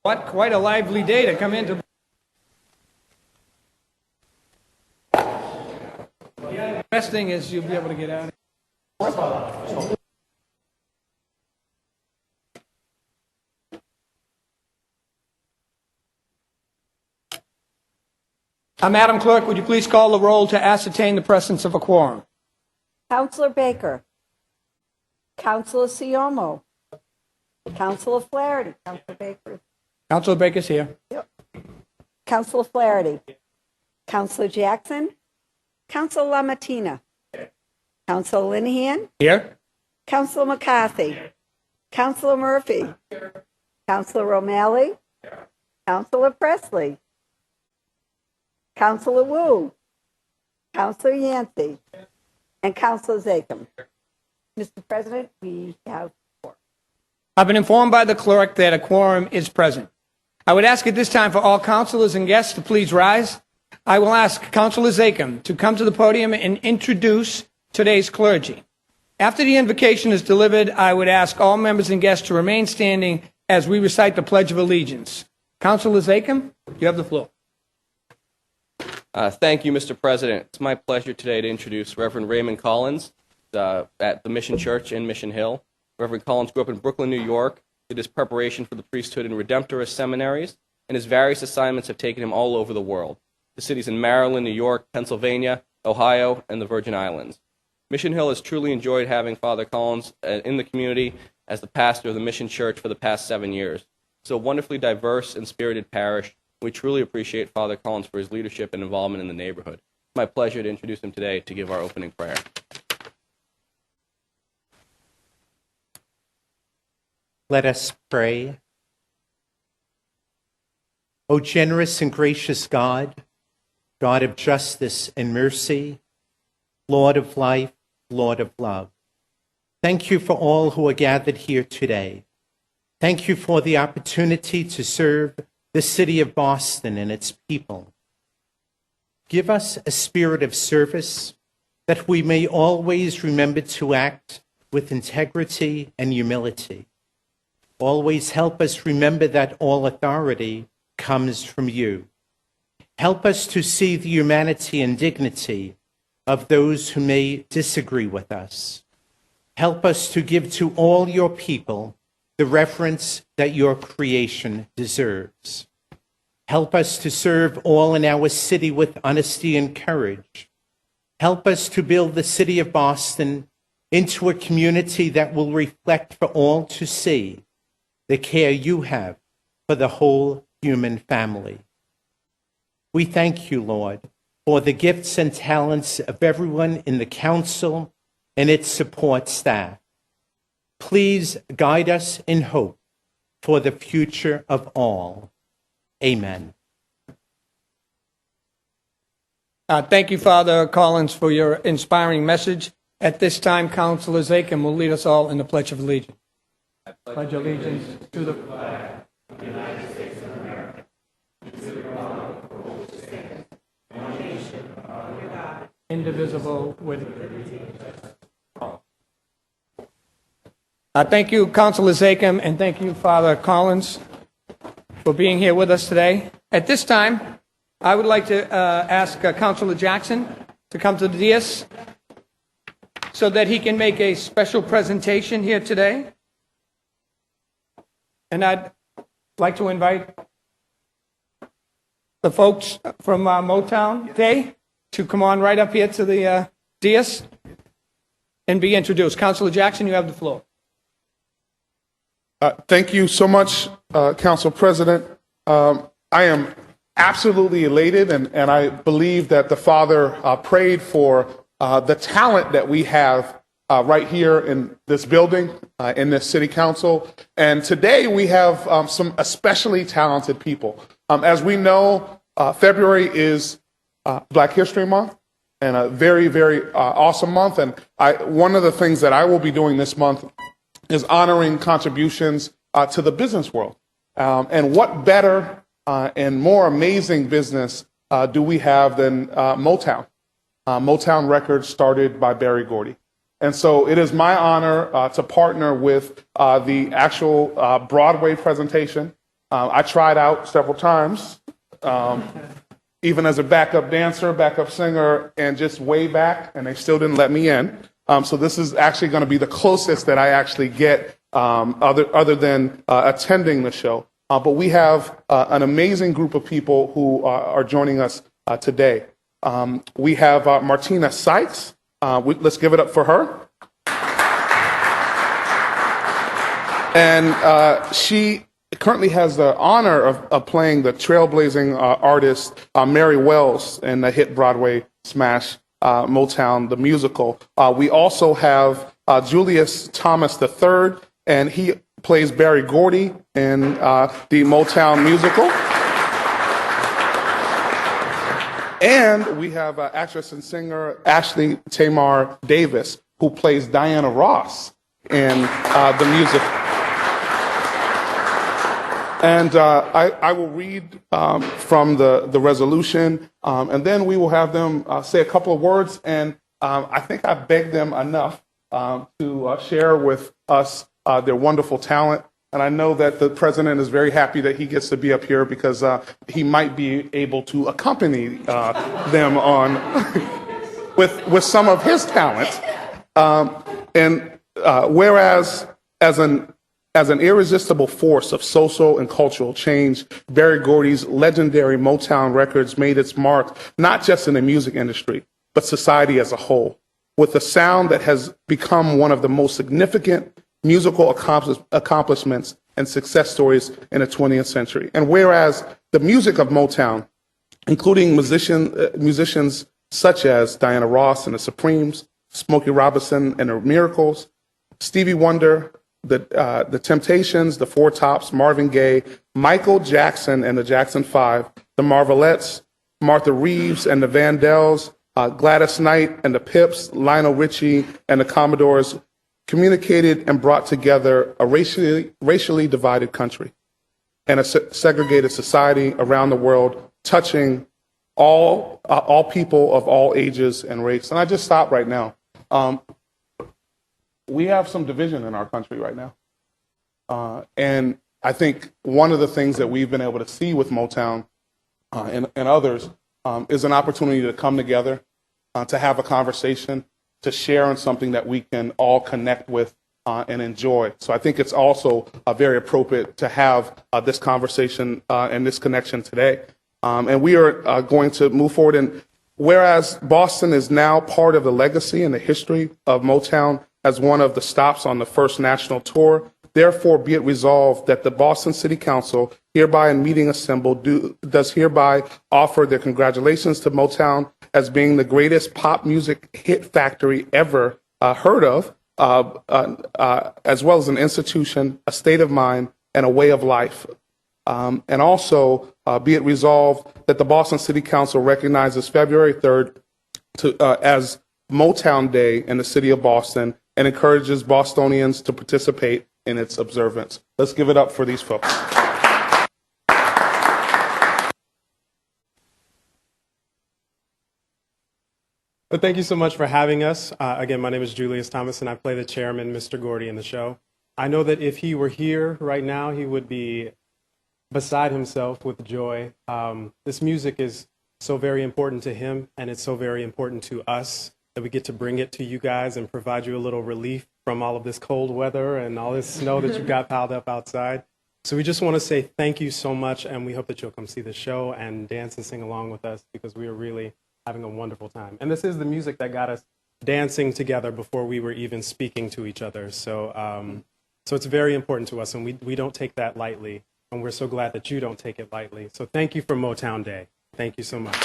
What quite a lively day to come into. The best thing is you'll be able to get out. Madam Clerk, would you please call the roll to ascertain the presence of a quorum? Councilor Baker. Councilor Siomo. Councilor Flaherty. Councilor Baker. Councilor Baker's here. Yep. Councilor Flaherty. Councilor Jackson. Councilor LaMattina. Councilor Linehan. Here. Councilor McCarthy. Councilor Murphy. Councilor O'Malley. Councilor Presley. Councilor Wu. Councilor Yancey. And Councilor Zachem. Mr. President, we have four. I've been informed by the clerk that a quorum is present. I would ask at this time for all councilors and guests to please rise. I will ask Councilor Zachem to come to the podium and introduce today's clergy. After the invocation is delivered, I would ask all members and guests to remain standing as we recite the Pledge of Allegiance. Councilor Zachem, you have the floor. Thank you, Mr. President. It's my pleasure today to introduce Reverend Raymond Collins at the Mission Church in Mission Hill. Reverend Collins grew up in Brooklyn, New York, did his preparation for the priesthood in Redemptorist seminaries, and his various assignments have taken him all over the world. The cities in Maryland, New York, Pennsylvania, Ohio, and the Virgin Islands. Mission Hill has truly enjoyed having Father Collins in the community as the pastor of the Mission Church for the past 7 years. It's a wonderfully diverse and spirited parish. We truly appreciate Father Collins for his leadership and involvement in the neighborhood. It's my pleasure to introduce him today to give our opening prayer. Let us pray. O generous and gracious God, God of justice and mercy, Lord of life, Lord of love, thank you for all who are gathered here today. Thank you for the opportunity to serve the city of Boston and its people. Give us a spirit of service that we may always remember to act with integrity and humility. Always help us remember that all authority comes from you. Help us to see the humanity and dignity of those who may disagree with us. Help us to give to all your people the reverence that your creation deserves. Help us to serve all in our city with honesty and courage. Help us to build the city of Boston into a community that will reflect for all to see the care you have for the whole human family. We thank you, Lord, for the gifts and talents of everyone in the council and its support staff. Please guide us in hope for the future of all. Amen. Thank you, Father Collins, for your inspiring message. At this time, Councilor Zachem will lead us all in the Pledge of Allegiance. I pledge allegiance to the flag of the United States of America, and to the republic for which it stands, one nation, under God, indivisible, with liberty and justice for all. Thank you, Councilor Zachem, and thank you, Father Collins, for being here with us today. At this time, I would like to ask Councilor Jackson to come to the dais so that he can make a special presentation here today. And I'd like to invite the folks from Motown Day to come on right up here to the dais and be introduced. Councilor Jackson, you have the floor. Thank you so much, Council President. I am absolutely elated, and I believe that the Father prayed for the talent that we have right here in this building, in this City Council. And today we have some especially talented people. As we know, February is Black History Month, and a very, very awesome month. And one of the things that I will be doing this month is honoring contributions to the business world. And what better and more amazing business do we have than Motown? Motown Records started by Berry Gordy. And so it is my honor to partner with the actual Broadway presentation. I tried out several times, even as a backup dancer, backup singer, and just way back, and they still didn't let me in. So this is actually going to be the closest that I actually get other than attending the show. But we have an amazing group of people who are joining us today. We have Martina Sykes. Let's give it up for her. And she currently has the honor of playing the trailblazing artist Mary Wells in the hit Broadway smash Motown, the musical. We also have Julius Thomas III, and he plays Berry Gordy in the Motown musical. And we have actress and singer Ashley Tamar Davis, who plays Diana Ross in the music. And I will read from the resolution, and then we will have them say a couple of words. And I think I begged them enough to share with us their wonderful talent. And I know that the president is very happy that he gets to be up here because he might be able to accompany them on with some of his talent. Whereas as an irresistible force of social and cultural change, Berry Gordy's legendary Motown Records made its mark not just in the music industry, but society as a whole, with a sound that has become one of the most significant musical accomplishments and success stories in the 20th century. And whereas the music of Motown, including musicians such as Diana Ross and the Supremes, Smokey Robinson and the Miracles, Stevie Wonder, the Temptations, the Four Tops, Marvin Gaye, Michael Jackson and the Jackson 5, the Marvelettes, Martha Reeves and the Vandells, Gladys Knight and the Pips, Lionel Richie and the Commodores, communicated and brought together a racially divided country and a segregated society around the world, touching all people of all ages and race. And I just stop right now. We have some division in our country right now. And I think one of the things that we've been able to see with Motown and others is an opportunity to come together, to have a conversation, to share on something that we can all connect with and enjoy. So I think it's also very appropriate to have this conversation and this connection today. And we are going to move forward. And whereas Boston is now part of the legacy and the history of Motown as one of the stops on the first national tour, therefore be it resolved that the Boston City Council, hereby in meeting assembled, does hereby offer their congratulations to Motown as being the greatest pop music hit factory ever heard of, as well as an institution, a state of mind, and a way of life. And also, be it resolved that the Boston City Council recognizes February 3rd as Motown Day in the city of Boston and encourages Bostonians to participate in its observance. Let's give it up for these folks. Well, thank you so much for having us. Again, my name is Julius Thomas, and I play the chairman, Mr. Gordy, in the show. I know that if he were here right now, he would be beside himself with joy. This music is so very important to him, and it's so very important to us that we get to bring it to you guys and provide you a little relief from all of this cold weather and all this snow that you've got piled up outside. So we just want to say thank you so much, and we hope that you'll come see the show and dance and sing along with us because we are really having a wonderful time. And this is the music that got us dancing together before we were even speaking to each other. So so it's very important to us, and we don't take that lightly, and we're so glad that you don't take it lightly. So thank you for Motown Day. Thank you so much.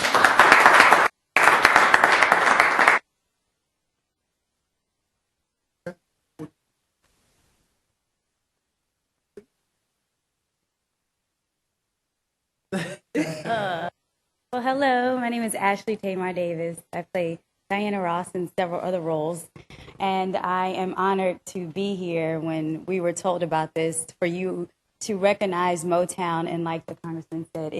Well, hello. My name is Ashley Tamar Davis. I play Diana Ross in several other roles, and I am honored to be here when we were told about this, for you to recognize Motown. And like the congressman said,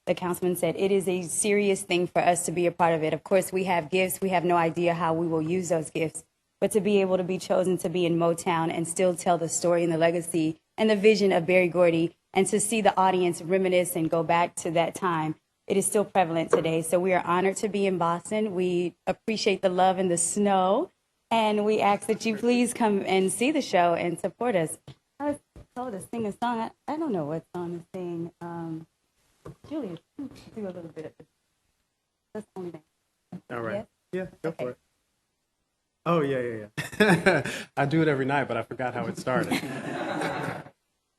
the councilman said, it is a serious thing for us to be a part of it. Of course, we have gifts. We have no idea how we will use those gifts, but to be able to be chosen to be in Motown and still tell the story and the legacy and the vision of Berry Gordy, and to see the audience reminisce and go back to that time, it is still prevalent today. So we are honored to be in Boston. We appreciate the love and the snow, and we ask that you please come and see the show and support us. I was told to sing a song. I don't know what song to sing. Julius, do a little bit of it. That's the only thing. All right. Yes? Yeah, go for it. Oh, yeah. I do it every night, but I forgot how it started.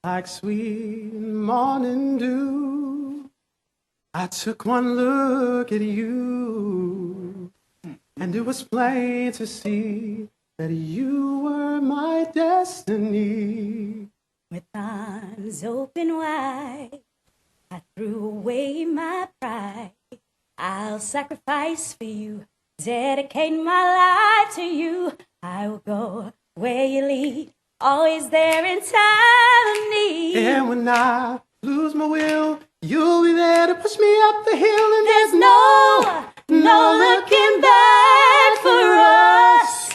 Like sweet morning dew, I took one look at you, and it was plain to see that you were my destiny. With arms open wide, I threw away my pride. I'll sacrifice for you, dedicate my life to you. I will go where you lead, always there in time of need. And when I lose my will, you'll be there to push me up the hill. And There's no looking back for us.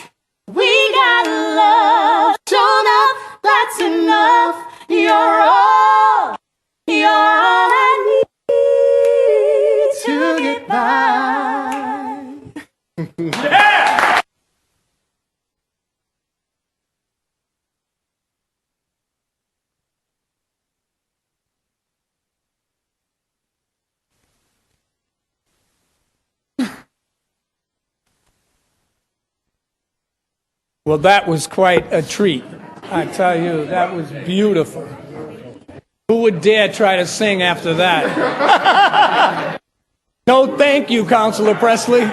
We got love shown up, that's enough. You're all I need to get by. Well, that was quite a treat. I tell you, that was beautiful. Who would dare try to sing after that? No, thank you, Councilor Presley.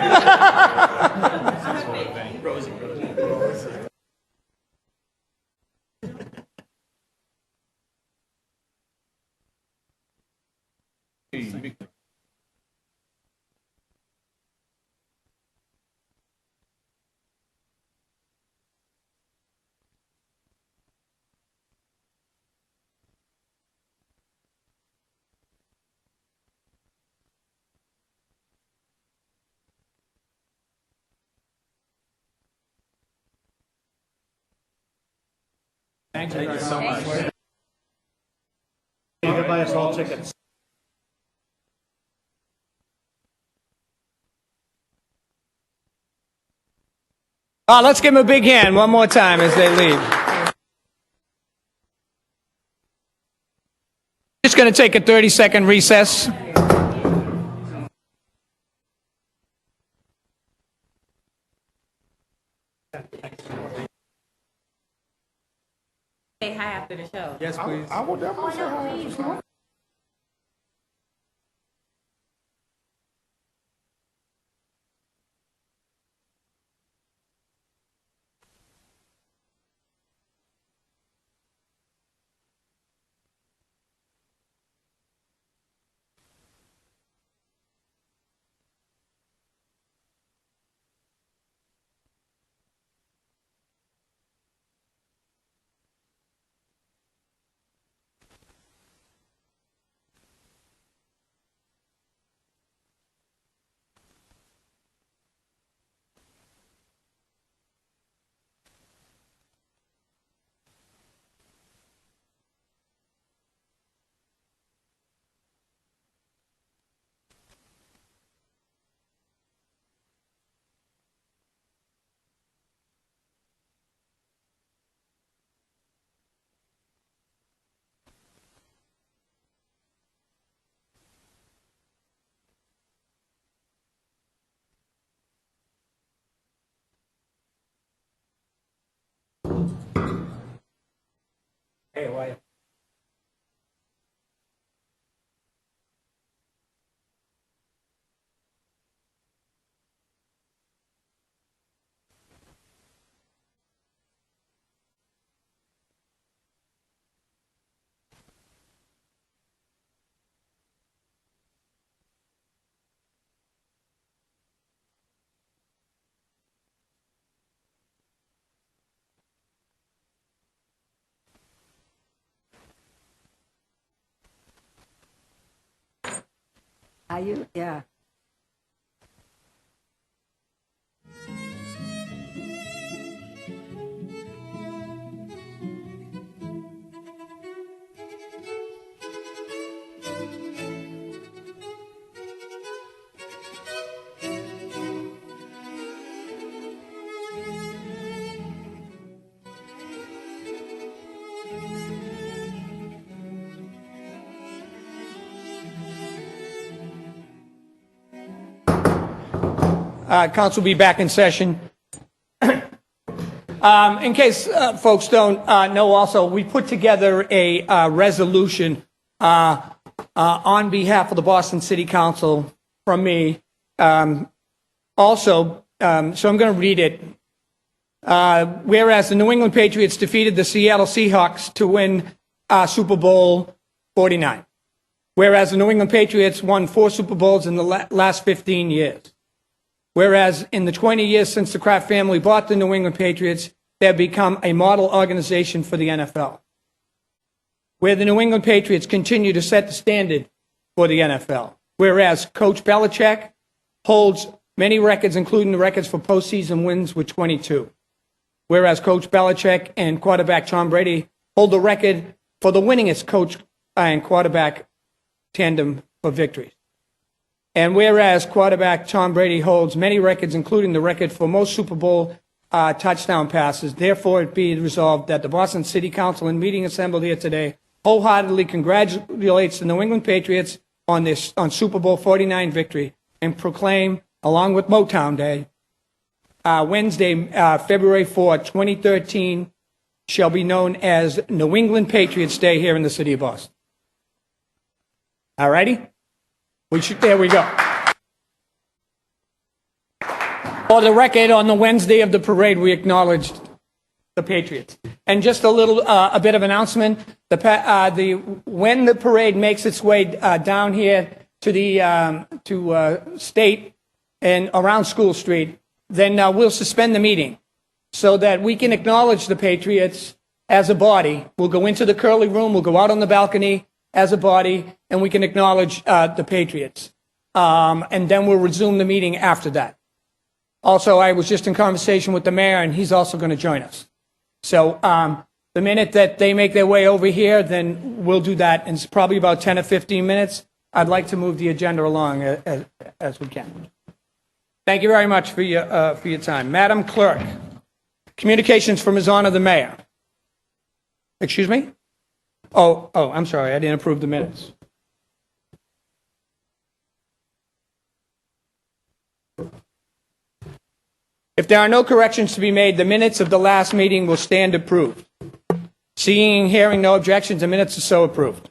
Thank you so much. buy us all tickets. Let's give them a big hand one more time as they leave. Just going to take a 30-second recess. Say hi after the show. Yes, please. I will definitely say hi. Hey, Wyatt. Are you? Yeah. Council will be back in session. In case folks don't know also, we put together a resolution on behalf of the Boston City Council from me. So I'm going to read it. Whereas the New England Patriots defeated the Seattle Seahawks to win Super Bowl 49. Whereas the New England Patriots won 4 Super Bowls in the last 15 years. Whereas in the 20 years since the Kraft family bought the New England Patriots, they have become a model organization for the NFL. Where the New England Patriots continue to set the standard for the NFL. Whereas Coach Belichick holds many records, including the records for postseason wins with 22. Whereas Coach Belichick and quarterback Tom Brady hold the record for the winningest coach and quarterback tandem for victories. And whereas quarterback Tom Brady holds many records, including the record for most Super Bowl touchdown passes, therefore it be resolved that the Boston City Council in meeting assembled here today wholeheartedly congratulates the New England Patriots on Super Bowl 49 victory and proclaim, along with Motown Day, Wednesday, February 4, 2013, shall be known as New England Patriots Day here in the city of Boston. All righty? There we go. For the record, on the Wednesday of the parade, we acknowledged the Patriots. And just a bit of announcement: when the parade makes its way down here to the State and around School Street, then we'll suspend the meeting so that we can acknowledge the Patriots as a body. We'll go into the Curly Room, we'll go out on the balcony as a body, and we can acknowledge the Patriots. And then we'll resume the meeting after that. Also, I was just in conversation with the mayor, and he's also going to join us. So The minute that they make their way over here, then we'll do that in probably about 10 or 15 minutes. I'd like to move the agenda along as we can. Thank you very much for your time. Madam Clerk, communications from His Honor the Mayor. Excuse me? Oh, I'm sorry, I didn't approve the minutes. If there are no corrections to be made, the minutes of the last meeting will stand approved. Seeing and hearing no objections, the minutes are so approved.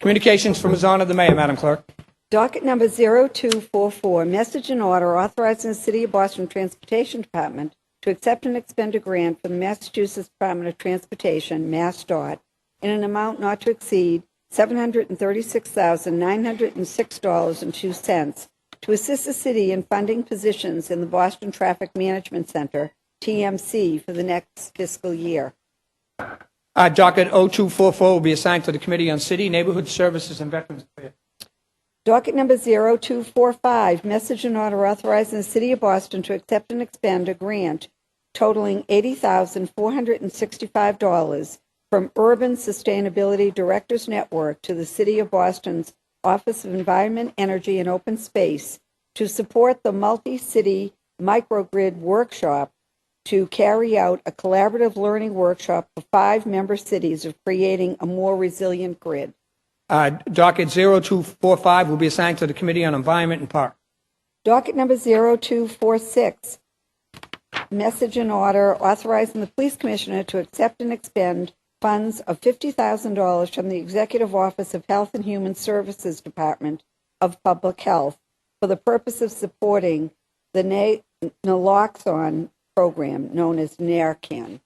Communications from His Honor the Mayor, Madam Clerk. Docket number 0244, message and order authorizing the City of Boston Transportation Department to accept and expend a grant from the Massachusetts Department of Transportation, MassDOT, in an amount not to exceed $736,906.02 to assist the city in funding positions in the Boston Traffic Management Center, TMC, for the next fiscal year. Docket 0244 will be assigned to the Committee on City, Neighborhood Services, and Veterans Affairs. Docket number 0245, message and order authorizing the City of Boston to accept and expend a grant totaling $80,465 from Urban Sustainability Directors Network to the City of Boston's Office of Environment, Energy, and Open Space to support the multi-city microgrid workshop to carry out a collaborative learning workshop for 5 member cities of creating a more resilient grid. Docket 0245 will be assigned to the Committee on Environment and Park. Docket number 0246, message and order authorizing the Police Commissioner to accept and expend funds of $50,000 from the Executive Office of Health and Human Services Department of Public Health for the purpose of supporting the naloxone program known as Narcan.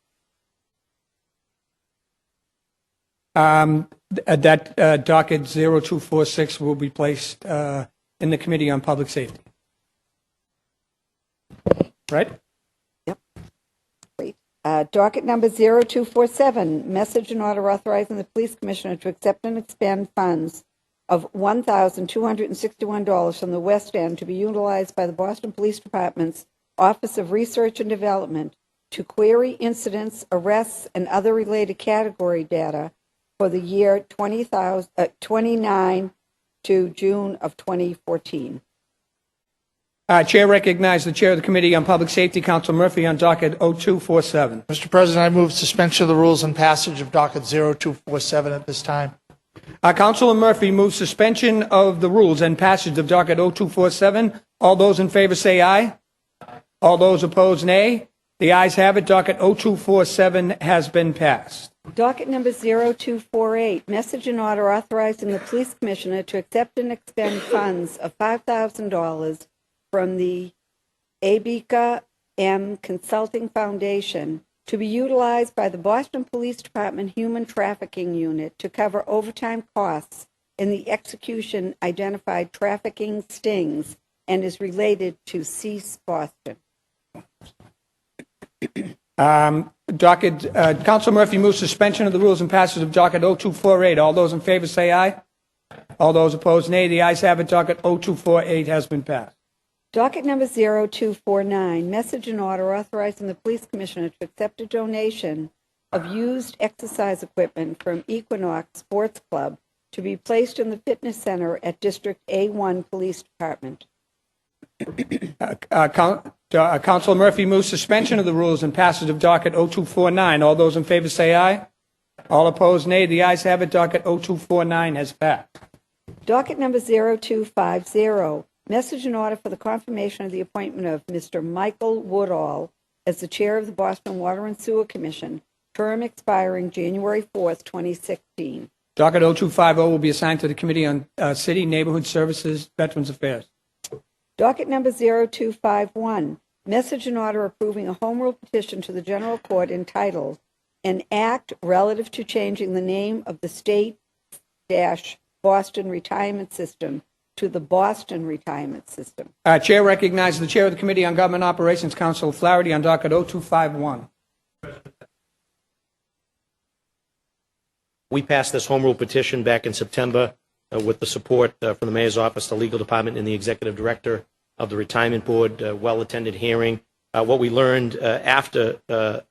Docket 0246 will be placed in the Committee on Public Safety. Right? Yep. Great. Docket number 0247, message and order authorizing the Police Commissioner to accept and expend funds of $1,261 from the West End to be utilized by the Boston Police Department's Office of Research and Development to query incidents, arrests, and other related category data for the year 29 to June of 2014. Chair recognizes the Chair of the Committee on Public Safety, Council Murphy, on docket 0247. Mr. President, I move suspension of the rules and passage of docket 0247 at this time. Councilor Murphy moves suspension of the rules and passage of docket 0247. All those in favor say aye. All those opposed, nay. The ayes have it. Docket 0247 has been passed. Docket number 0248, message and order authorizing the Police Commissioner to accept and expend funds of $5,000 from the Abeka M. Consulting Foundation to be utilized by the Boston Police Department Human Trafficking Unit to cover overtime costs in the execution identified trafficking stings and is related to Cease Boston. Council Murphy moves suspension of the rules and passage of docket 0248. All those in favor say aye. All those opposed, nay. The ayes have it. Docket 0248 has been passed. Docket number 0249, message and order authorizing the Police Commissioner to accept a donation of used exercise equipment from Equinox Sports Club to be placed in the fitness center at District A1 Police Department. Councilor Murphy moves suspension of the rules and passage of docket 0249. All those in favor say aye. All opposed, nay. The ayes have it. Docket 0249 has passed. Docket number 0250, message and order for the confirmation of the appointment of Mr. Michael Woodall as the Chair of the Boston Water and Sewer Commission, term expiring January 4th, 2016. Docket 0250 will be assigned to the Committee on City, Neighborhood Services, Veterans Affairs. Docket number 0251, message and order approving a home rule petition to the General Court entitled An Act Relative to Changing the Name of the State-Boston Retirement System to the Boston Retirement System. Chair recognizes the Chair of the Committee on Government Operations, Councilor Flaherty, on docket 0251. We passed this home rule petition back in September with the support from the Mayor's Office, the Legal Department, and the Executive Director of the Retirement Board. Well-attended hearing. What we learned after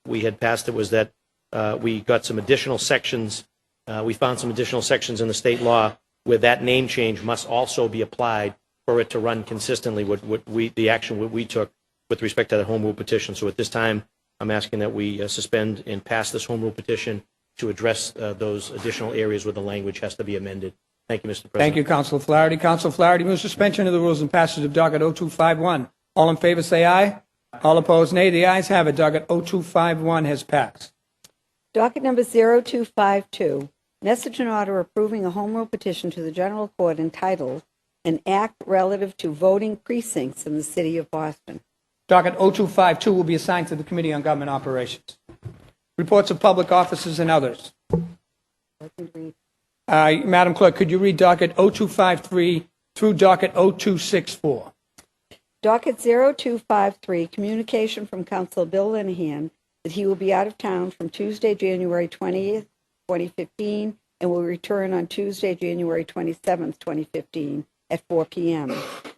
we had passed it was that we got some additional sections. We found some additional sections in the state law where that name change must also be applied for it to run consistently with the action we took with respect to the home rule petition. So at this time, I'm asking that we suspend and pass this home rule petition to address those additional areas where the language has to be amended. Thank you, Mr. President. Thank you, Councilor Flaherty. Councilor Flaherty moves suspension of the rules and passage of docket 0251. All in favor say aye. All opposed, nay. The ayes have it. Docket 0251 has passed. Docket number 0252, message and order approving a home rule petition to the General Court entitled, An Act Relative to Voting Precincts in the City of Boston. Docket 0252 will be assigned to the Committee on Government Operations. Reports of public officers and others. Madam Clerk, could you read docket 0253 through docket 0264? Docket 0253, communication from Council Bill Linehan that he will be out of town from Tuesday, January 20th, 2015, and will return on Tuesday, January 27th, 2015, at 4 p.m.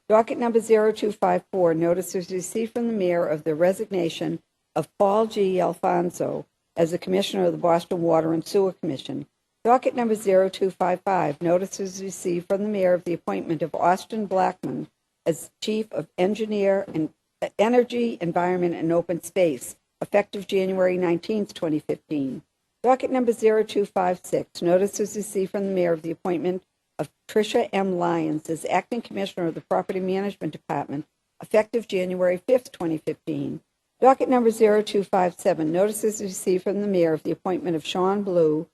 Docket number 0254, notice was received from the mayor of the resignation of Paul G. Alfonso as the Commissioner of the Boston Water and Sewer Commission. Docket number 0255, notice was received from the mayor of the appointment of Austin Blackman as Chief of Engineer and Energy, Environment, and Open Space, effective January 19th, 2015. Docket number 0256, notice was received from the mayor of the appointment of Tricia M. Lyons as Acting Commissioner of the Property Management Department, effective January 5th, 2015. Docket number 0257, notices received from the mayor of the appointment of Sean Blue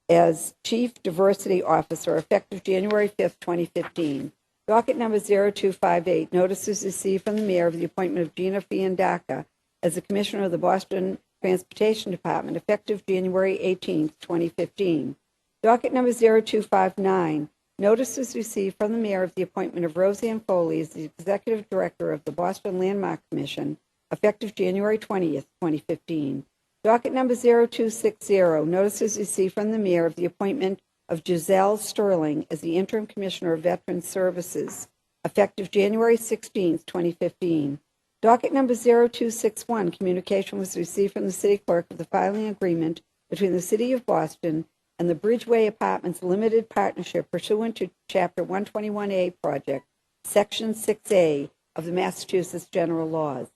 as Chief Diversity Officer, effective January 5th, 2015. Docket number 0258, notices received from the mayor of the appointment of Gina Fiandaca as the Commissioner of the Boston Transportation Department, effective January 18th, 2015. Docket number 0259, notices received from the mayor of the appointment of Roseanne Foley as the Executive Director of the Boston Landmark Commission, effective January 20th, 2015. Docket number 0260, notices received from the mayor of the appointment of Giselle Sterling as the Interim Commissioner of Veteran Services, effective January 16th, 2015. Docket number 0261, communication was received from the City Clerk of the filing agreement between the City of Boston and the Bridgeway Apartments Limited Partnership pursuant to Chapter 121A Project, Section 6A of the Massachusetts General Laws.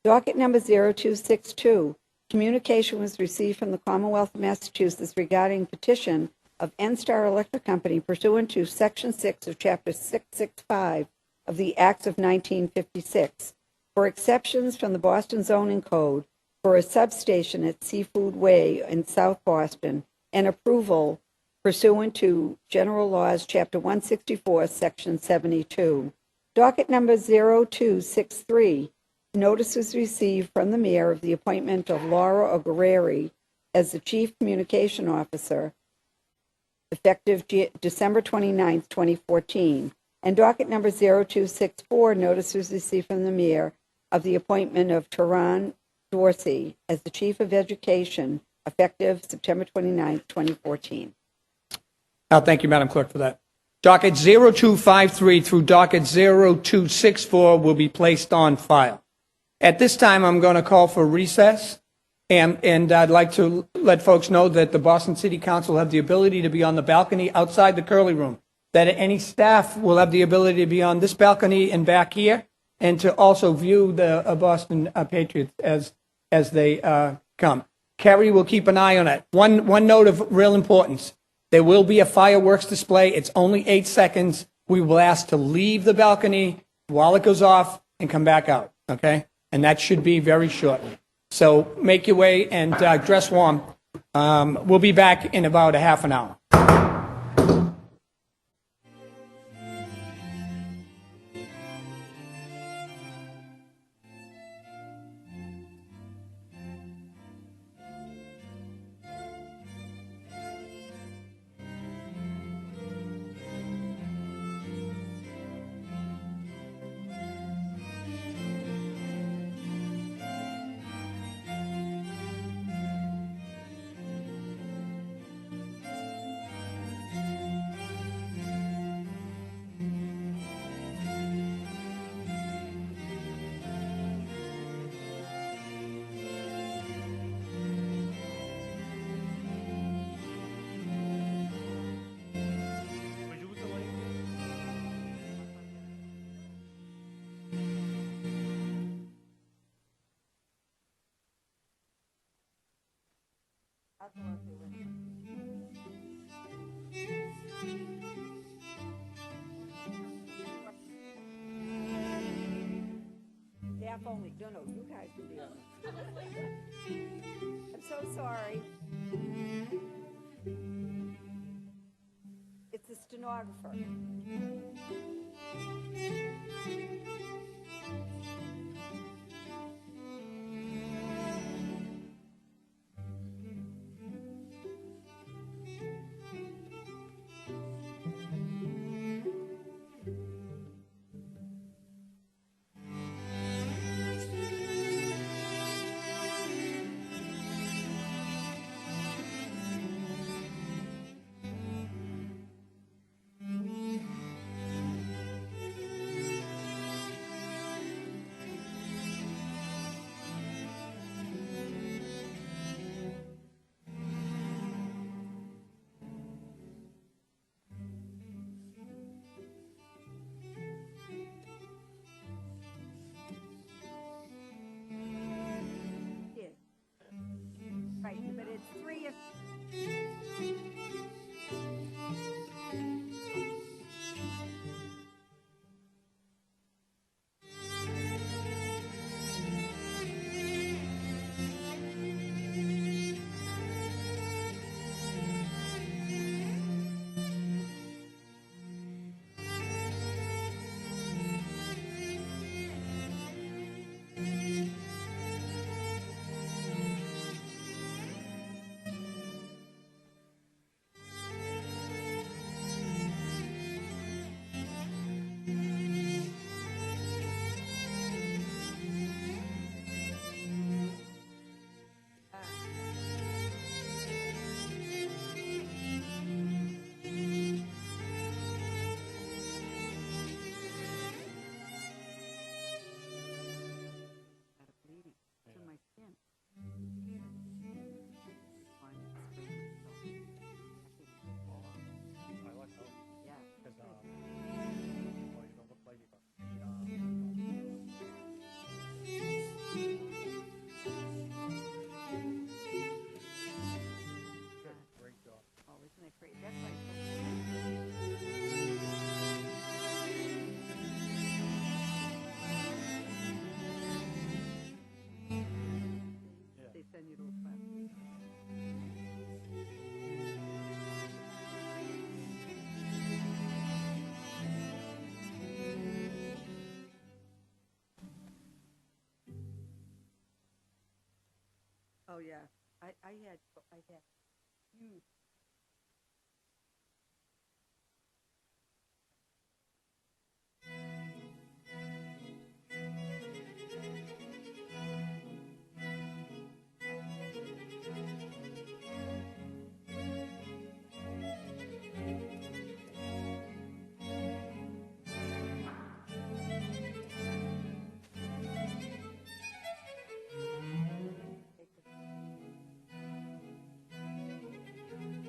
Docket number 0262, communication was received from the Commonwealth of Massachusetts regarding petition of N-Star Electric Company pursuant to Section 6 of Chapter 665 of the Acts of 1956 for exceptions from the Boston Zoning Code for a substation at Seafood Way in South Boston and approval pursuant to General Laws, Chapter 164, Section 72. Docket number 0263, notices received from the mayor of the appointment of Laura O'Guerreri as the Chief Communication Officer, effective December 29th, 2014. And docket number 0264, notices received from the mayor of the appointment of Tehran Dorsey as the Chief of Education, effective September 29th, 2014. Thank you, Madam Clerk, for that. Docket 0253 through docket 0264 will be placed on file. At this time, I'm going to call for recess, and I'd like to let folks know that the Boston City Council have the ability to be on the balcony outside the Curly Room, that any staff will have the ability to be on this balcony and back here, and to also view the Boston Patriots as they come. Kerry will keep an eye on it. One note of real importance. There will be a fireworks display. It's only 8 seconds. We will ask to leave the balcony while it goes off and come back out, okay? And that should be very shortly. So make your way and dress warm. We'll be back in about a half an hour. careful out there. Wendy. Staff only. No, you guys can be on it. I'm so sorry. It's the stenographer. Yes. Right, but it's 3 if... bleeding to my skin. Yeah. Great job. Oh, isn't that great? That's like... They send you to a class. Oh yeah, I had huge. Take this.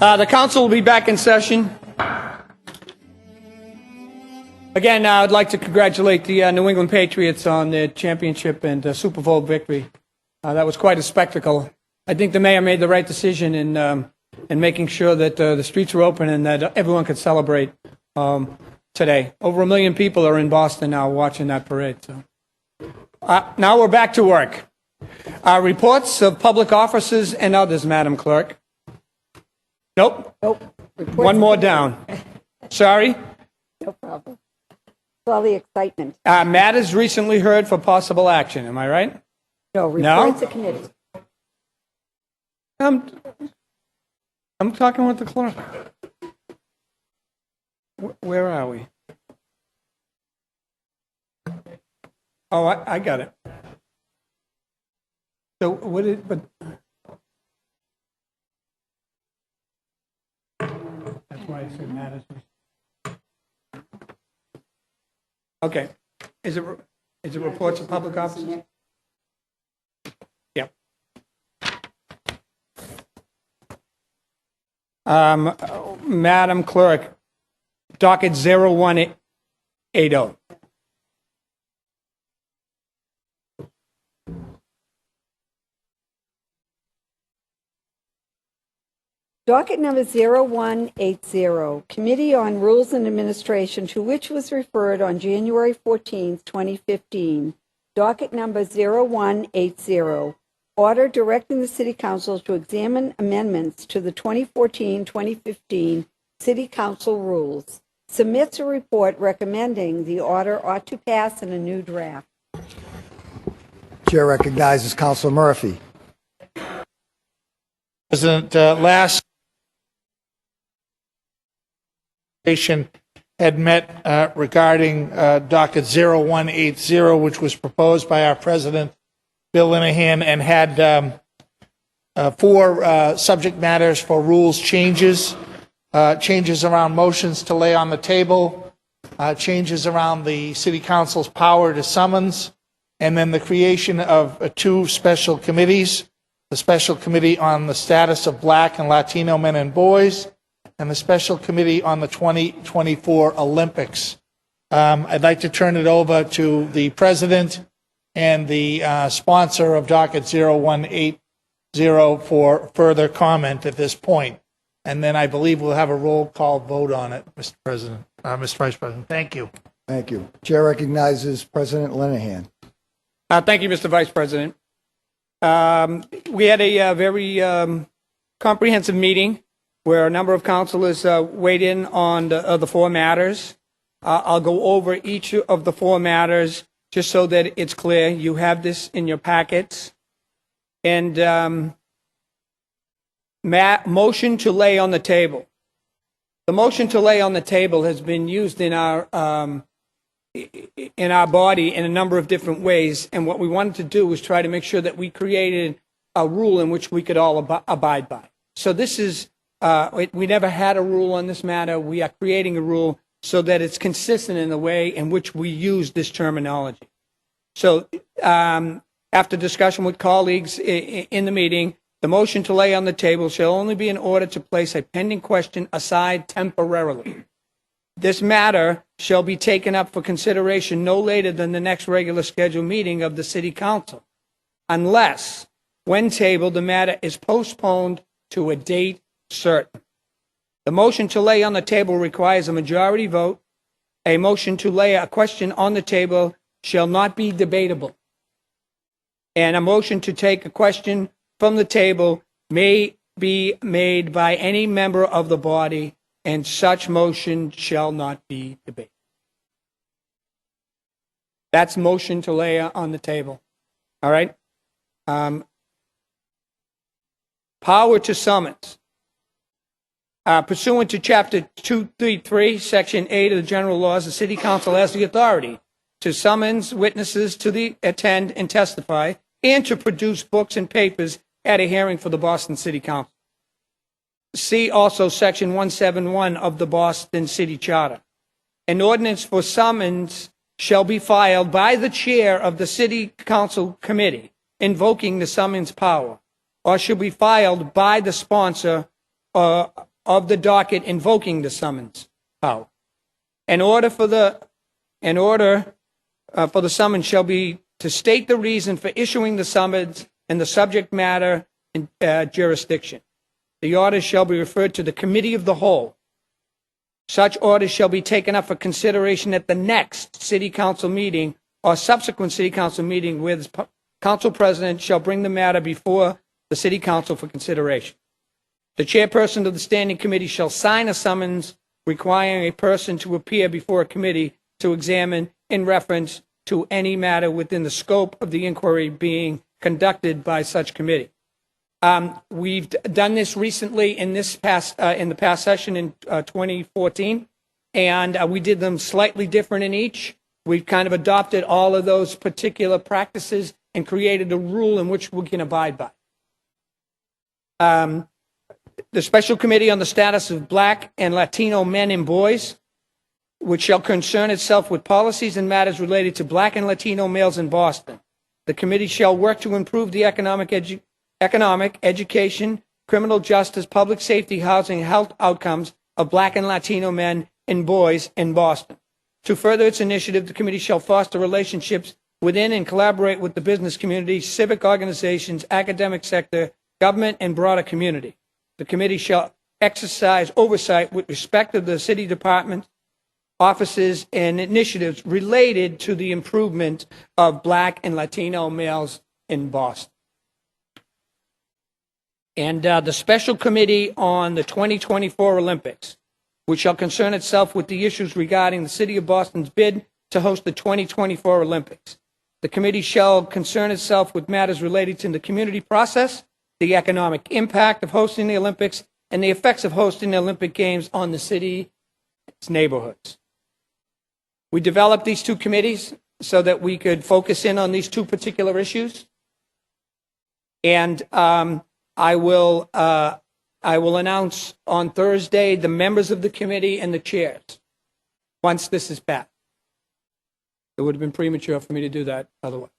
The council will be back in session. Again, I'd like to congratulate the New England Patriots on their championship and Super Bowl victory. That was quite a spectacle. I think the mayor made the right decision in making sure that the streets were open and that everyone could celebrate today. Over 1 million people are in Boston now watching that parade. So, now we're back to work. Reports of public officers and others, Madam Clerk. Nope. Reports One more of- down. Sorry. No problem. It's all the excitement. Matters recently heard for possible action. Am I right? No, reports of committee. I'm talking with the clerk. Where are we? Oh, I got it. So what did, but that's why I said matters. Okay. Is it reports of public officers? Yep. Madam Clerk, docket 0180. Docket number 0180, Committee on Rules and Administration, to which was referred on January 14th, 2015. Docket number 0180, order directing the City Council to examine amendments to the 2014-2015 City Council rules. Submits a report recommending the order ought to pass in a new draft. Chair recognizes Council Murphy. President, last had met regarding docket 0180, which was proposed by our president, Bill Linehan, and had 4 subject matters for rules changes, changes around motions to lay on the table, changes around the city council's power to summons, and then the creation of 2 special committees, the Special Committee on the Status of Black and Latino Men and Boys, and the Special Committee on the 2024 Olympics. I'd like to turn it over to the President and the sponsor of docket 0180 for further comment at this point. And then I believe we'll have a roll call vote on it, Mr. President, Mr. Vice President. Thank you. Thank you. Chair recognizes President Linehan. Thank you, Mr. Vice President. We had a very comprehensive meeting where a number of councilors weighed in on the 4 matters. I'll go over each of the 4 matters just so that it's clear. You have this in your packets. And motion to lay on the table. The motion to lay on the table has been used in our body in a number of different ways, and what we wanted to do was try to make sure that we created a rule in which we could all abide by. So this is, we never had a rule on this matter. We are creating a rule so that it's consistent in the way in which we use this terminology. So after discussion with colleagues in the meeting, the motion to lay on the table shall only be in order to place a pending question aside temporarily. This matter shall be taken up for consideration no later than the next regular scheduled meeting of the City Council, unless, when tabled, the matter is postponed to a date certain. The motion to lay on the table requires a majority vote. A motion to lay a question on the table shall not be debatable. And a motion to take a question from the table may be made by any member of the body, and such motion shall not be debated. That's motion to lay on the table. All right? Power to summons. Pursuant to Chapter 233, Section 8 of the General Laws, the City Council has the authority to summons witnesses to attend and testify, and to produce books and papers at a hearing for the Boston City Council. See also Section 171 of the Boston City Charter. An ordinance for summons shall be filed by the chair of the City Council Committee invoking the summons power, or shall be filed by the sponsor of the docket invoking the summons power. In order for the summons shall be to state the reason for issuing the summons and the subject matter and jurisdiction. The order shall be referred to the committee of the whole. Such orders shall be taken up for consideration at the next city council meeting or subsequent city council meeting, where the council president shall bring the matter before the city council for consideration. The chairperson of the standing committee shall sign a summons requiring a person to appear before a committee to examine in reference to any matter within the scope of the inquiry being conducted by such committee. We've done this recently in the past session in 2014, and we did them slightly different in each. We've kind of adopted all of those particular practices and created a rule in which we can abide by. The Special Committee on the Status of Black and Latino Men and Boys, which shall concern itself with policies and matters related to Black and Latino males in Boston. The committee shall work to improve the economic, education, criminal justice, public safety, housing, and health outcomes of Black and Latino men and boys in Boston. To further its initiative, the committee shall foster relationships within and collaborate with the business community, civic organizations, academic sector, government, and broader community. The committee shall exercise oversight with respect to the city departments, offices, and initiatives related to the improvement of Black and Latino males in Boston. And the Special Committee on the 2024 Olympics, which shall concern itself with the issues regarding the City of Boston's bid to host the 2024 Olympics. The committee shall concern itself with matters related to the community process, the economic impact of hosting the Olympics, and the effects of hosting the Olympic Games on the city, its neighborhoods. We developed these two committees so that we could focus in on these two particular issues. And I will announce on Thursday the members of the committee and the chairs once this is passed. It would have been premature for me to do that otherwise.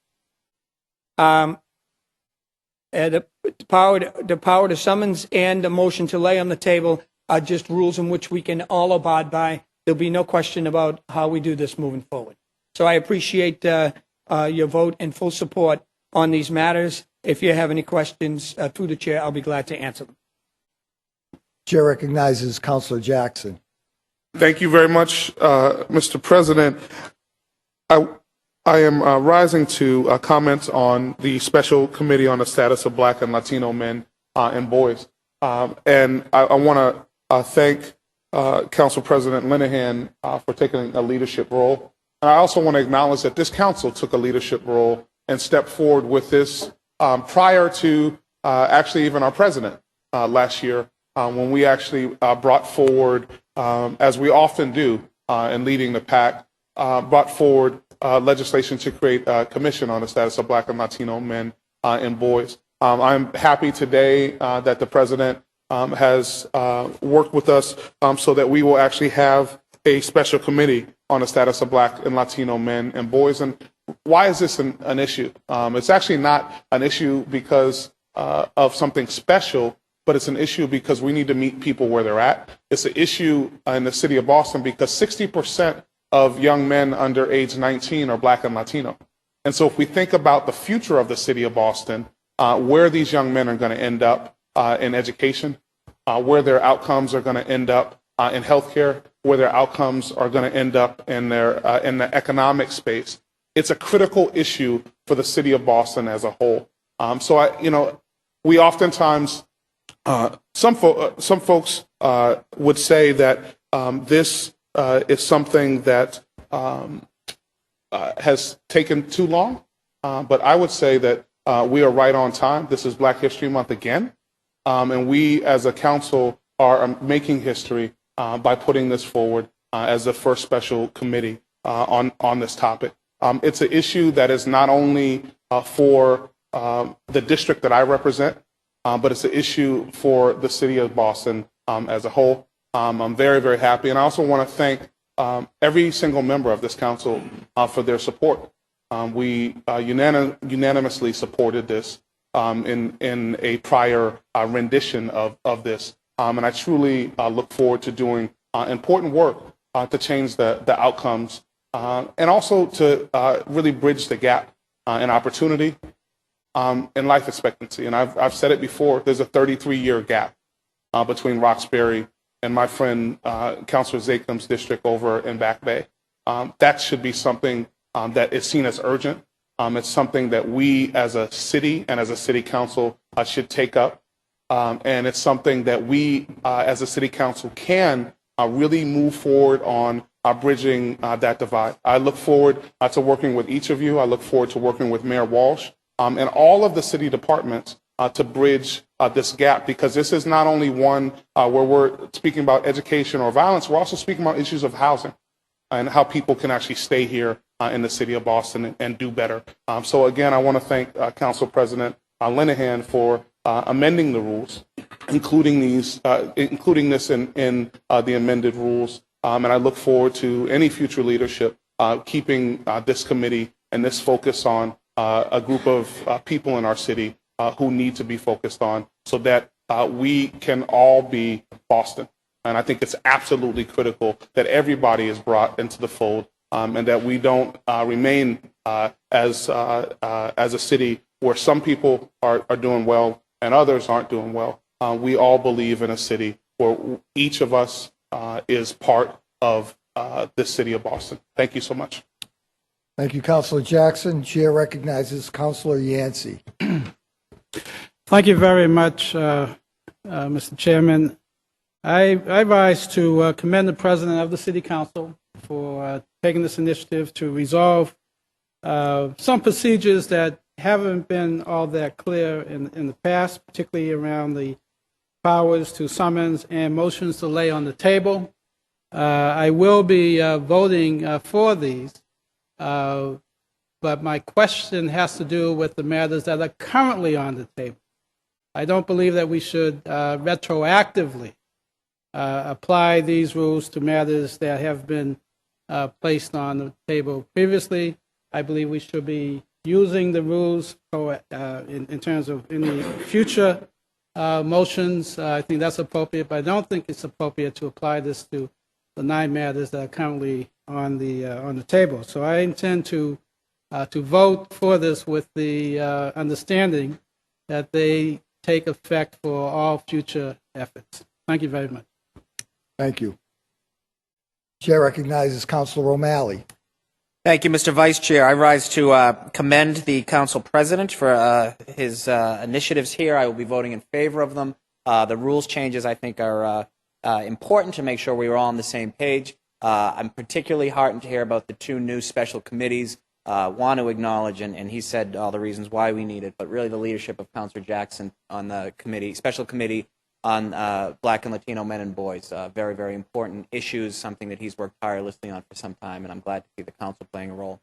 The power to summons and the motion to lay on the table are just rules in which we can all abide by. There'll be no question about how we do this moving forward. So I appreciate your vote and full support on these matters. If you have any questions through the chair, I'll be glad to answer them. Chair recognizes Councilor Jackson. Thank you very much, Mr. President. I am rising to comment on the Special Committee on the Status of Black and Latino Men and Boys. And I want to thank Council President Linehan for taking a leadership role. And I also want to acknowledge that this council took a leadership role and stepped forward with this prior to actually even our president last year, when we actually brought forward, as we often do in leading the pack, brought forward legislation to create a commission on the status of Black and Latino men and boys. I'm happy today that the president has worked with us so that we will actually have a special committee on the status of Black and Latino men and boys. And why is this an issue? It's actually not an issue because of something special, but it's an issue because we need to meet people where they're at. It's an issue in the city of Boston because 60% of young men under age 19 are Black and Latino. And so if we think about the future of the city of Boston, where these young men are going to end up in education, where their outcomes are going to end up in healthcare, where their outcomes are going to end up in in the economic space, it's a critical issue for the city of Boston as a whole. We oftentimes, some folks would say that this is something that has taken too long, but I would say that we are right on time. This is Black History Month again, and we as a council are making history by putting this forward as the first special committee on this topic. It's an issue that is not only for the district that I represent, but it's an issue for the city of Boston as a whole. I'm very, very happy. And I also want to thank every single member of this council for their support. We unanimously supported this in a prior rendition of this. And I truly look forward to doing important work to change the outcomes and also to really bridge the gap in opportunity and life expectancy. And I've said it before, there's a 33-year gap between Roxbury and my friend Councilor Zacum's district over in Back Bay. That should be something that is seen as urgent. It's something that we as a city and as a city council should take up. And it's something that we as a city council can really move forward on bridging that divide. I look forward to working with each of you. I look forward to working with Mayor Walsh and all of the city departments to bridge this gap, because this is not only one where we're speaking about education or violence, we're also speaking about issues of housing and how people can actually stay here in the city of Boston and do better. So again, I want to thank Council President Linehan for amending the rules, including this in the amended rules. And I look forward to any future leadership keeping this committee and this focus on a group of people in our city who need to be focused on, so that we can all be Boston. And I think it's absolutely critical that everybody is brought into the fold, and that we don't remain as a city where some people are doing well and others aren't doing well. We all believe in a city where each of us is part of this city of Boston. Thank you so much. Thank you, Councilor Jackson. Chair recognizes Councilor Yancey. Thank you very much, Mr. Chairman. I rise to commend the President of the City Council for taking this initiative to resolve some procedures that haven't been all that clear in the past, particularly around the powers to summons and motions to lay on the table. I will be voting for these, but my question has to do with the matters that are currently on the table. I don't believe that we should retroactively apply these rules to matters that have been placed on the table previously. I believe we should be using the rules for, in terms of any future motions. I think that's appropriate, but I don't think it's appropriate to apply this to the 9 matters that are currently on the table. So I intend to vote for this with the understanding that they take effect for all future efforts. Thank you very much. Thank you. Chair recognizes Councilor O'Malley. Thank you, Mr. Vice Chair. I rise to commend the Council President for his initiatives here. I will be voting in favor of them. The rules changes, I think, are important to make sure we are all on the same page. I'm particularly heartened to hear about the 2 new special committees. Want to acknowledge, and he said all the reasons why we need it, but really the leadership of Councilor Jackson on the committee, special committee on Black and Latino men and boys. Very, very important issues, something that he's worked tirelessly on for some time, and I'm glad to see the council playing a role.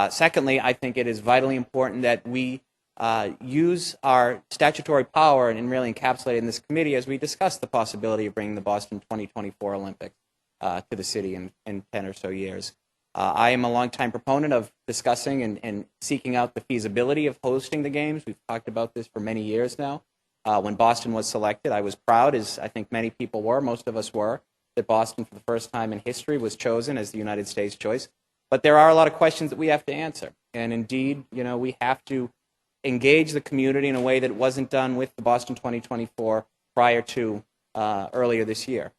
Secondly, I think it is vitally important that we use our statutory power and really encapsulate in this committee as we discuss the possibility of bringing the Boston 2024 Olympics to the city in 10 or so years. I am a longtime proponent of discussing and seeking out the feasibility of hosting the games. We've talked about this for many years now. When Boston was selected, I was proud, as I think many people were, most of us were, that Boston for the first time in history was chosen as the United States choice. But there are a lot of questions that we have to answer. And indeed, we have to engage the community in a way that wasn't done with the Boston 2024 prior to earlier this year.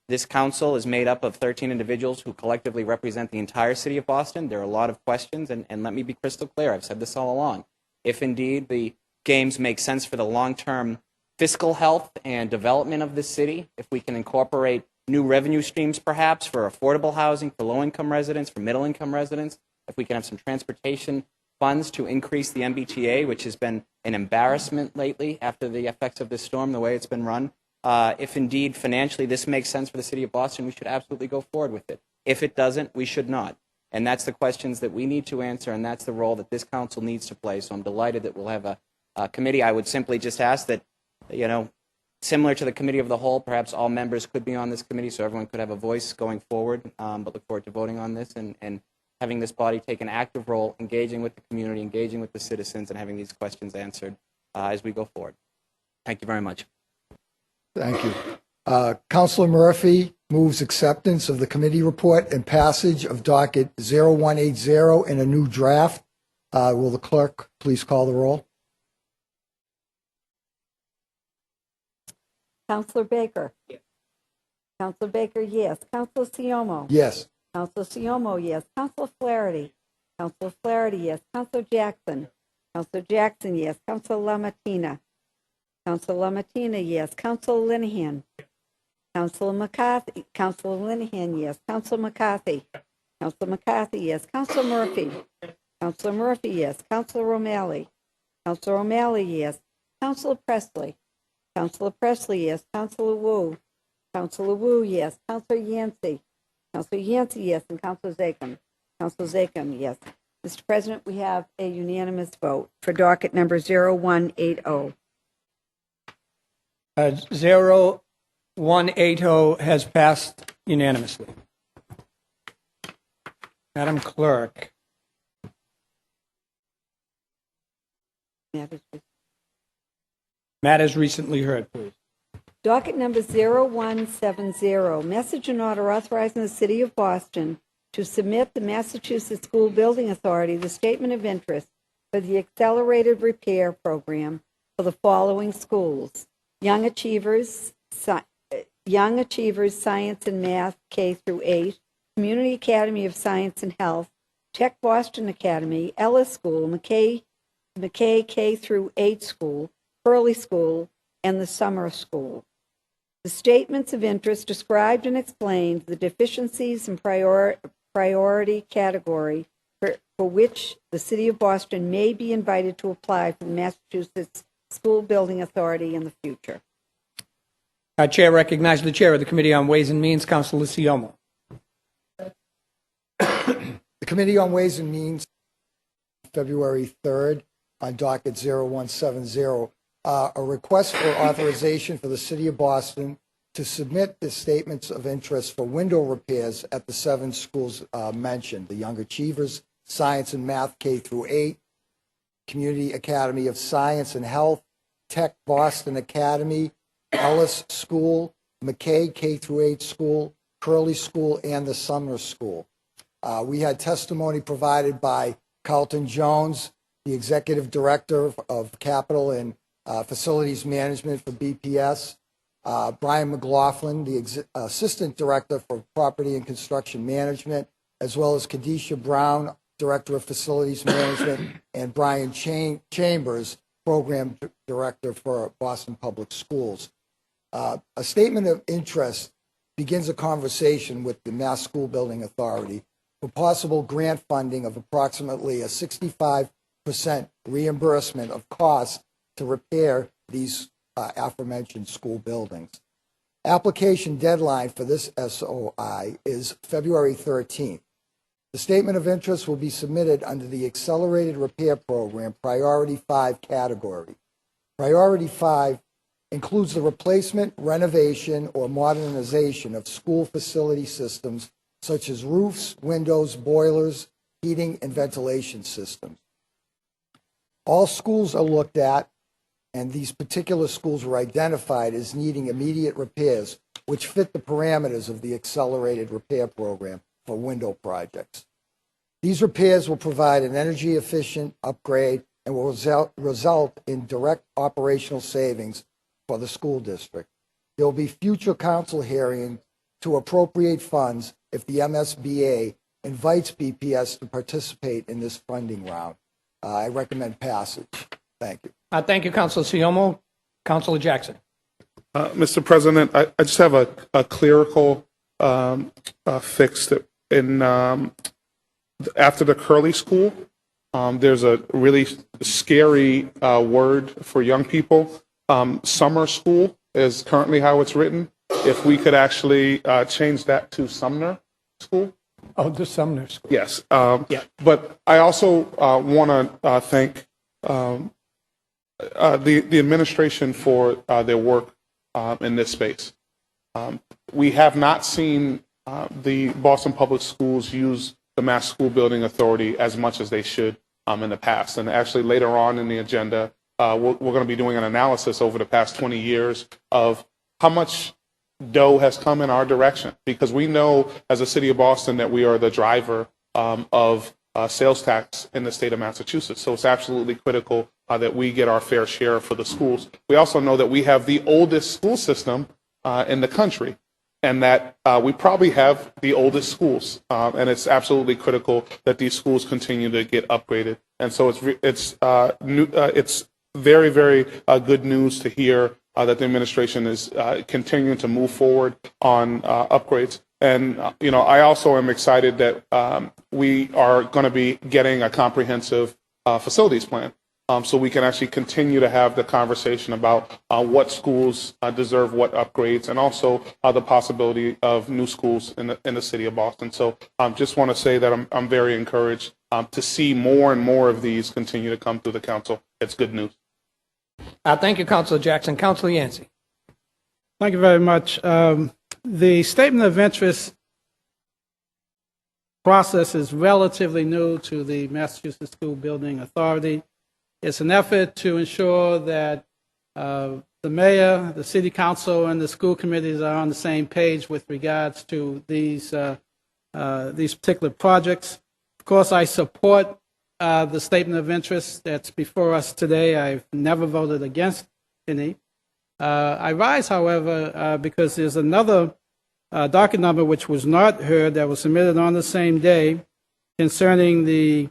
This council is made up of 13 individuals who collectively represent the entire city of Boston. There are a lot of questions, and let me be crystal clear. I've said this all along. If indeed the games make sense for the long-term fiscal health and development of this city, if we can incorporate new revenue streams perhaps for affordable housing, for low-income residents, for middle-income residents, if we can have some transportation funds to increase the MBTA, which has been an embarrassment lately after the effects of this storm, the way it's been run. If indeed financially this makes sense for the city of Boston, we should absolutely go forward with it. If it doesn't, we should not. And that's the questions that we need to answer, and that's the role that this council needs to play. So I'm delighted that we'll have a committee. I would simply just ask that, similar to the committee of the whole, perhaps all members could be on this committee so everyone could have a voice going forward, but look forward to voting on this and having this body take an active role, engaging with the community, engaging with the citizens, and having these questions answered as we go forward. Thank you very much. Thank you. Counselor Murphy moves acceptance of the committee report and passage of docket 0180 in a new draft. Will the clerk please call the roll? Counselor Baker. Yes. Counselor Baker, yes. Counselor Siomo. Yes. Counselor Siomo, yes. Counselor Flaherty. Counselor Flaherty, yes. Counselor Jackson. Counselor Jackson, yes. Counselor LaMattina. Counselor LaMattina, yes. Counselor Linehan. Counselor McCarthy. Counselor Linehan, yes. Counselor McCarthy. Counselor McCarthy, yes. Counselor Murphy. Counselor Murphy, yes. Counselor O'Malley. Counselor O'Malley, yes. Counselor Presley. Counselor Presley, yes. Counselor Wu. Counselor Wu, yes. Counselor Yancey. Counselor Yancey, yes. And Counselor Zachem. Counselor Zachem, yes. Mr. President, we have a unanimous vote for docket number 0180. 0180 has passed unanimously. Madam Clerk. Matters recently heard, please. Docket number 0170, message and order authorizing the City of Boston to submit the Massachusetts School Building Authority the statement of interest for the accelerated repair program for the following schools: Young Achievers Science and Math K through 8, Community Academy of Science and Health, Tech Boston Academy, Ellis School, McKay K through 8 School, Hurley School, and the Summer School. The statements of interest described and explained the deficiencies and priority category for which the City of Boston may be invited to apply for the Massachusetts School Building Authority in the future. Chair recognizes the Chair of the Committee on Ways and Means, Councilor Siomo. The Committee on Ways and Means, February 3rd, on docket 0170, a request for authorization for the City of Boston to submit the statements of interest for window repairs at the 7 schools mentioned: the Young Achievers, Science and Math K through 8, Community Academy of Science and Health, Tech Boston Academy, Ellis School, McKay K through 8 School, Curley School, and the Summer School. We had testimony provided by Carlton Jones, the Executive Director of Capital and Facilities Management for BPS, Brian McLaughlin, the Assistant Director for Property and Construction Management, as well as Kadisha Brown, Director of Facilities Management, and Brian Chambers, Program Director for Boston Public Schools. A statement of interest begins a conversation with the Mass School Building Authority for possible grant funding of approximately a 65% reimbursement of costs to repair these aforementioned school buildings. Application deadline for this SOI is February 13th. The statement of interest will be submitted under the Accelerated Repair Program Priority 5 category. Priority 5 includes the replacement, renovation, or modernization of school facility systems such as roofs, windows, boilers, heating, and ventilation systems. All schools are looked at, and these particular schools were identified as needing immediate repairs, which fit the parameters of the Accelerated Repair Program for window projects. These repairs will provide an energy-efficient upgrade and will result in direct operational savings for the school district. There will be future council hearings to appropriate funds if the MSBA invites BPS to participate in this funding round. I recommend passage. Thank you. Thank you, Councilor Siomo. Councilor Jackson. Mr. President, I just have a clerical fix that after the Curley School, there's a really scary word for young people. Summer School is currently how it's written. If we could actually change that to Sumner School. Oh, the Sumner School. Yes. Yeah. But I also want to thank the administration for their work in this space. We have not seen the Boston Public Schools use the Mass School Building Authority as much as they should in the past. And actually later on in the agenda, we're going to be doing an analysis over the past 20 years of how much dough has come in our direction, because we know as a city of Boston that we are the driver of sales tax in the state of Massachusetts. So it's absolutely critical that we get our fair share for the schools. We also know that we have the oldest school system in the country, and that we probably have the oldest schools, and it's absolutely critical that these schools continue to get upgraded. And so it's very, very good news to hear that the administration is continuing to move forward on upgrades. And I also am excited that we are going to be getting a comprehensive facilities plan. So we can actually continue to have the conversation about what schools deserve what upgrades, and also the possibility of new schools in the city of Boston. So just want to say that I'm very encouraged to see more and more of these continue to come through the council. It's good news. Thank you, Councilor Jackson. Councilor Yancey. Thank you very much. The statement of interest process is relatively new to the Massachusetts School Building Authority. It's an effort to ensure that the mayor, the city council, and the school committees are on the same page with regards to these particular projects. Of course, I support the statement of interest that's before us today. I've never voted against any. I rise, however, because there's another docket number which was not heard that was submitted on the same day concerning the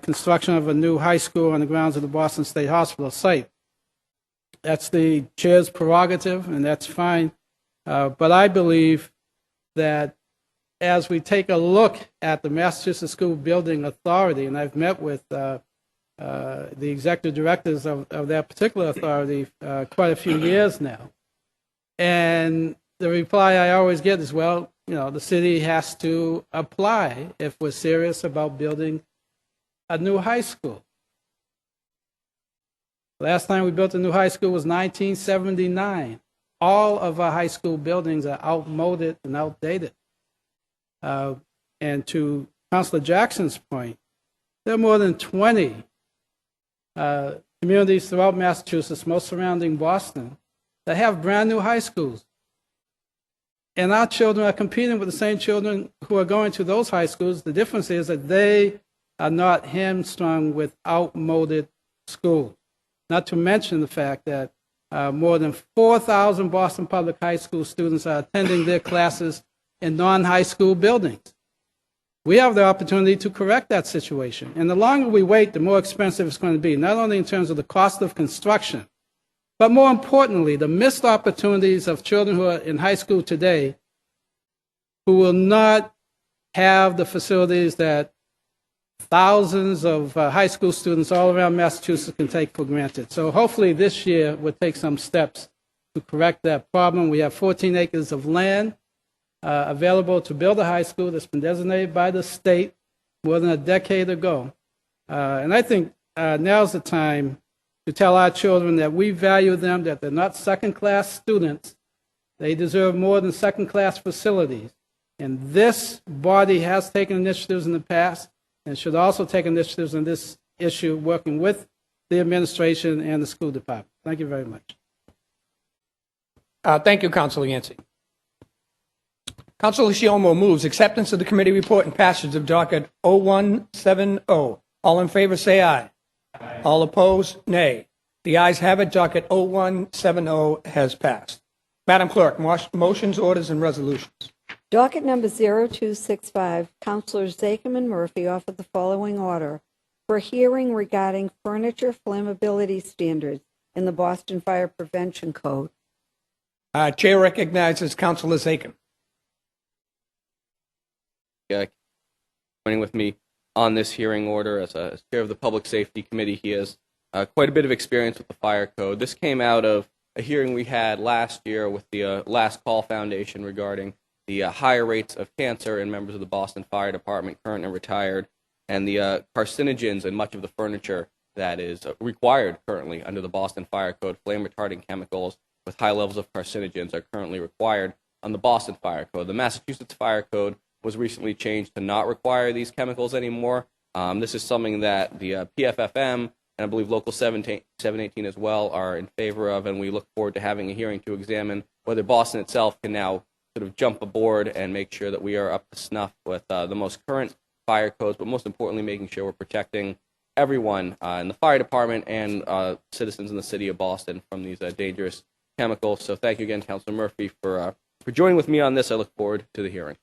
construction of a new high school on the grounds of the Boston State Hospital site. That's the chair's prerogative, and that's fine. But I believe that as we take a look at the Massachusetts School Building Authority, and I've met with the executive directors of that particular authority quite a few years now, and the reply I always get is, well, the city has to apply if we're serious about building a new high school. Last time we built a new high school was 1979. All of our high school buildings are outmoded and outdated. And to Councilor Jackson's point, there are more than 20 communities throughout Massachusetts, most surrounding Boston, that have brand new high schools. And our children are competing with the same children who are going to those high schools. The difference is that they are not hamstrung with outmoded schools. Not to mention the fact that more than 4,000 Boston Public High School students are attending their classes in non-high school buildings. We have the opportunity to correct that situation. And the longer we wait, the more expensive it's going to be, not only in terms of the cost of construction, but more importantly, the missed opportunities of children who are in high school today who will not have the facilities that thousands of high school students all around Massachusetts can take for granted. So hopefully this year we'll take some steps to correct that problem. We have 14 acres of land available to build a high school that's been designated by the state more than a decade ago. And I think now's the time to tell our children that we value them, that they're not second-class students. They deserve more than second-class facilities. And this body has taken initiatives in the past and should also take initiatives in this issue, working with the administration and the school department. Thank you very much. Thank you, Councilor Yancey. Councilor Shiomo moves acceptance of the committee report and passage of docket 0170. All in favor, say aye. Aye. All opposed, nay. The ayes have it. Docket 0170 has passed. Madam Clerk, motions, orders, and resolutions. Docket number 0265, Councilors Zachem and Murphy offer the following order for a hearing regarding furniture flammability standards in the Boston Fire Prevention Code. Chair recognizes Councilor Zachem. Joining with me on this hearing order as chair of the Public Safety Committee, he has quite a bit of experience with the fire code. This came out of a hearing we had last year with the Last Call Foundation regarding the higher rates of cancer in members of the Boston Fire Department, current and retired, and the carcinogens in much of the furniture that is required currently under the Boston Fire Code. Flame-retarding chemicals with high levels of carcinogens are currently required on the Boston Fire Code. The Massachusetts Fire Code was recently changed to not require these chemicals anymore. This is something that the PFFM and I believe Local 718 as well are in favor of, and we look forward to having a hearing to examine whether Boston itself can now sort of jump aboard and make sure that we are up to snuff with the most current fire codes, but most importantly, making sure we're protecting everyone in the fire department and citizens in the city of Boston from these dangerous chemicals. So thank you again, Councilor Murphy, for joining with me on this. I look forward to the hearing.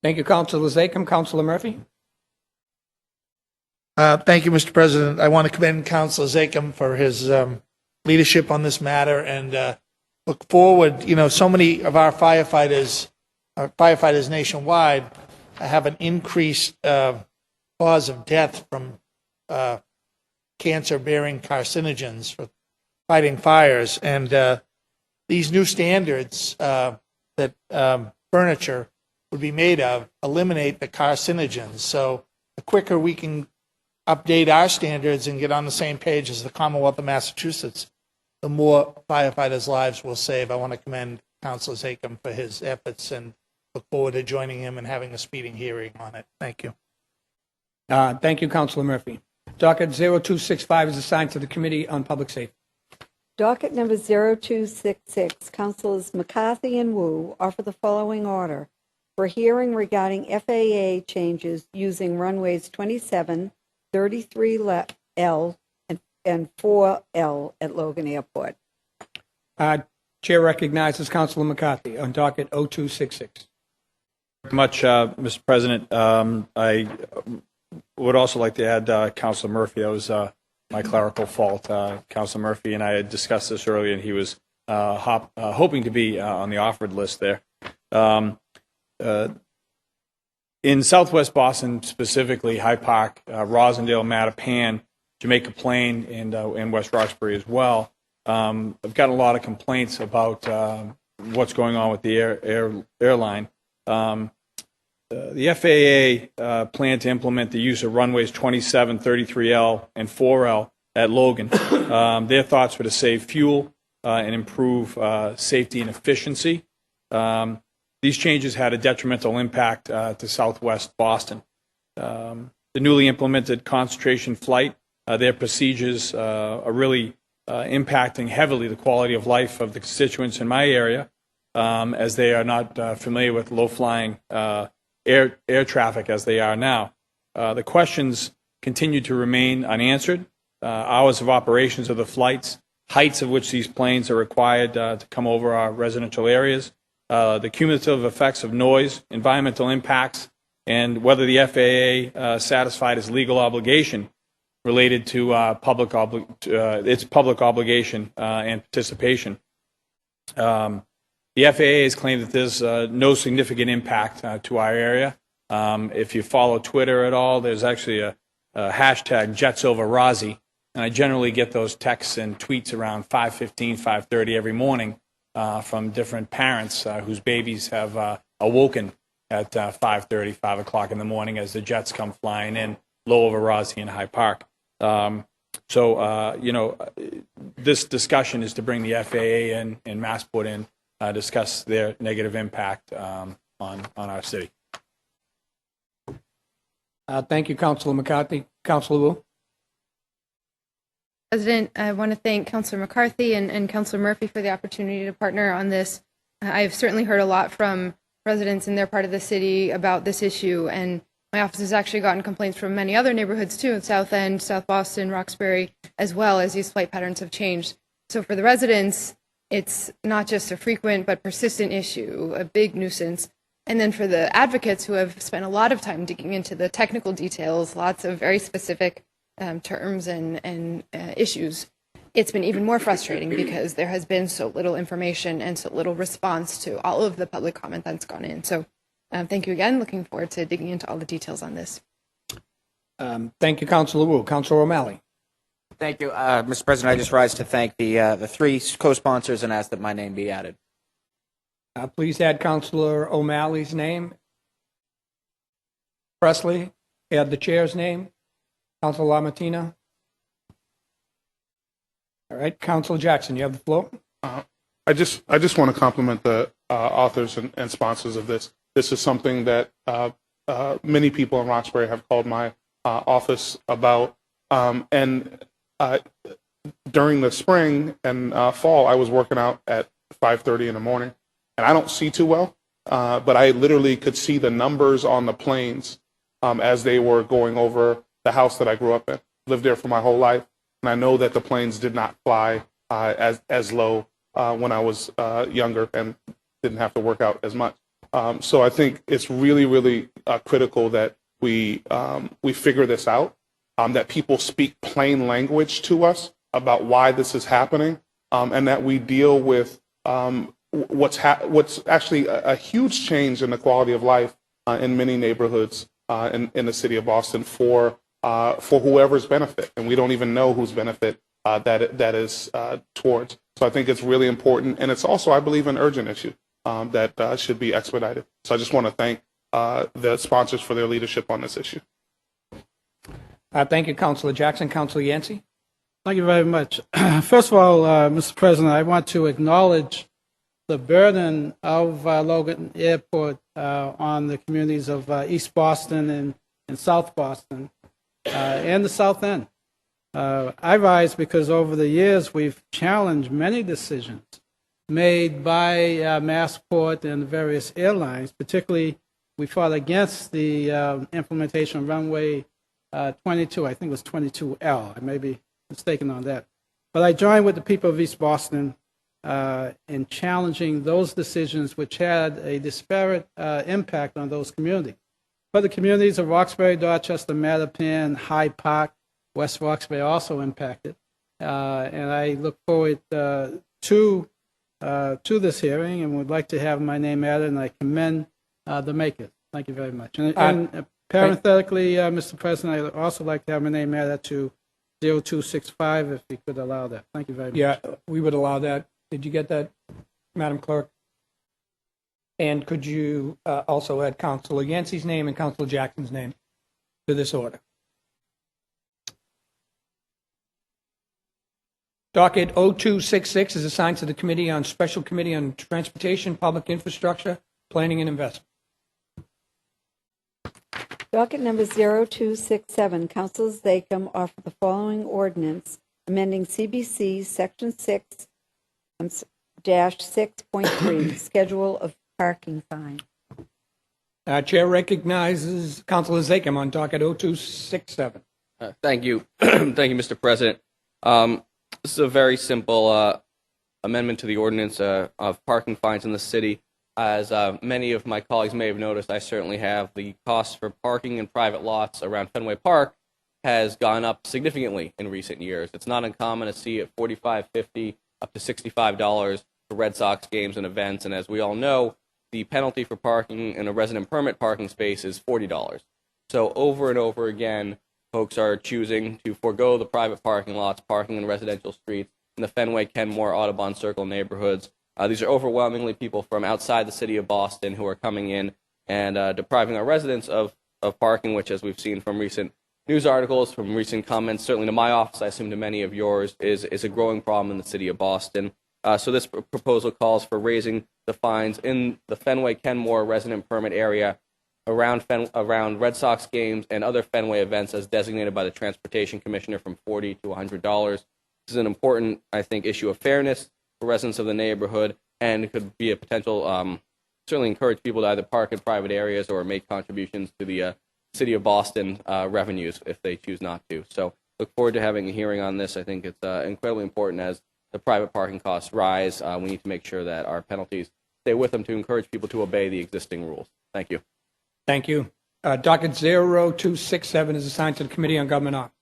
Thank you, Councilor Zachem. Councilor Murphy? Thank you, Mr. President. I want to commend Councilor Zachem for his leadership on this matter and look forward. You know, so many of our firefighters nationwide have an increased cause of death from cancer-bearing carcinogens for fighting fires. And these new standards that furniture would be made of eliminate the carcinogens. So the quicker we can update our standards and get on the same page as the Commonwealth of Massachusetts, the more firefighters' lives we'll save. I want to commend Councilor Zachem for his efforts and look forward to joining him and having a speeding hearing on it. Thank you. Thank you, Councilor Murphy. Docket 0265 is assigned to the Committee on Public Safety. Docket number 0266, Councilors McCarthy and Wu offer the following order for hearing regarding FAA changes using runways 27, 33L, and 4L at Logan Airport. Chair recognizes Councilor McCarthy on docket 0266. Much, Mr. President. I would also like to add Councilor Murphy. That was my clerical fault. Councilor Murphy and I had discussed this earlier, and he was hoping to be on the offered list there. In Southwest Boston, specifically Hyde Park, Rosendale, Mattapan, Jamaica Plain, and West Roxbury as well, I've gotten a lot of complaints about what's going on with the airline. The FAA planned to implement the use of runways 27, 33L, and 4L at Logan. Their thoughts were to save fuel and improve safety and efficiency. These changes had a detrimental impact to Southwest Boston. The newly implemented concentration flight, their procedures are really impacting heavily the quality of life of the constituents in my area, as they are not familiar with low-flying air traffic as they are now. The questions continue to remain unanswered. Hours of operations of the flights, heights of which these planes are required to come over our residential areas, the cumulative effects of noise, environmental impacts, and whether the FAA satisfied its legal obligation related to its public obligation and participation. The FAA has claimed that there's no significant impact to our area. If you follow Twitter at all, there's actually a hashtag JetsOverRossi, and I generally get those texts and tweets around 5:15, 5:30 every morning from different parents whose babies have awoken at 5:30, 5 o'clock in the morning as the jets come flying in low over Rossi and Hyde Park. This discussion is to bring the FAA in and Massport in, discuss their negative impact on our city. Thank you, Councilor McCarthy. Councilor Wu. President, I want to thank Councilor McCarthy and Councilor Murphy for the opportunity to partner on this. I've certainly heard a lot from residents in their part of the city about this issue, and my office has actually gotten complaints from many other neighborhoods too, South End, South Boston, Roxbury, as well, as these flight patterns have changed. So for the residents, it's not just a frequent but persistent issue, a big nuisance. And then for the advocates who have spent a lot of time digging into the technical details, lots of very specific terms and issues, it's been even more frustrating because there has been so little information and so little response to all of the public comment that's gone in. So thank you again. Looking forward to digging into all the details on this. Thank you, Councilor Wu. Councilor O'Malley. Thank you, Mr. President. I just rise to thank the three co-sponsors and ask that my name be added. Please add Councilor O'Malley's name. Presley, add the chair's name. Councilor LaMattina. All right, Councilor Jackson, you have the floor. I just want to compliment the authors and sponsors of this. This is something that many people in Roxbury have called my office about. And during the spring and fall, I was working out at 5:30 in the morning, and I don't see too well, but I literally could see the numbers on the planes as they were going over the house that I grew up in. Lived there for my whole life, and I know that the planes did not fly as low when I was younger and didn't have to work out as much. So I think it's really, really critical that we figure this out, that people speak plain language to us about why this is happening, and that we deal with what's actually a huge change in the quality of life in many neighborhoods in the city of Boston for whoever's benefit, and we don't even know whose benefit that is towards. So I think it's really important, and it's also, I believe, an urgent issue that should be expedited. So I just want to thank the sponsors for their leadership on this issue. Thank you, Councilor Jackson. Councilor Yancey. Thank you very much. First of all, Mr. President, I want to acknowledge the burden of Logan Airport on the communities of East Boston and South Boston and the South End. I rise because over the years we've challenged many decisions made by Massport and the various airlines. Particularly, we fought against the implementation of runway 22, I think it was 22L. I may be mistaken on that. But I joined with the people of East Boston in challenging those decisions which had a disparate impact on those communities. But the communities of Roxbury, Dorchester, Mattapan, Hyde Park, West Roxbury also impacted. And I look forward to this hearing and would like to have my name added, and I commend the makers. Thank you very much. And parenthetically, Mr. President, I'd also like to have my name added to 0265 if you could allow that. Thank you very much. Yeah, we would allow that. Did you get that, Madam Clerk? And could you also add Councilor Yancey's name and Councilor Jackson's name to this order? Docket 0266 is assigned to the Committee on Special Committee on Transportation, Public Infrastructure, Planning and Investment. Docket number 0267, Councilor Zachem offer the following ordinance, amending CBC Section 6-6.3, Schedule of Parking Fine. Chair recognizes Councilor Zachem on docket 0267. Thank you. Thank you, Mr. President. This is a very simple amendment to the ordinance of parking fines in the city. As many of my colleagues may have noticed, I certainly have. The cost for parking in private lots around Fenway Park has gone up significantly in recent years. It's not uncommon to see it $45, $50, up to $65 for Red Sox games and events. And as we all know, the penalty for parking in a resident permit parking space is $40. So over and over again, folks are choosing to forego the private parking lots, parking in residential streets in the Fenway, Kenmore, Audubon Circle neighborhoods. These are overwhelmingly people from outside the city of Boston who are coming in and depriving our residents of parking, which, as we've seen from recent news articles, from recent comments, certainly to my office, I assume to many of yours, is a growing problem in the city of Boston. So this proposal calls for raising the fines in the Fenway, Kenmore resident permit area around Red Sox games and other Fenway events as designated by the Transportation Commissioner from $40 to $100. This is an important, I think, issue of fairness for residents of the neighborhood, and it could be a potential, certainly encourage people to either park in private areas or make contributions to the city of Boston revenues if they choose not to. So look forward to having a hearing on this. I think it's incredibly important as the private parking costs rise. We need to make sure that our penalties stay with them to encourage people to obey the existing rules. Thank you. Thank you. Docket 0267 is assigned to the Committee on Government Office.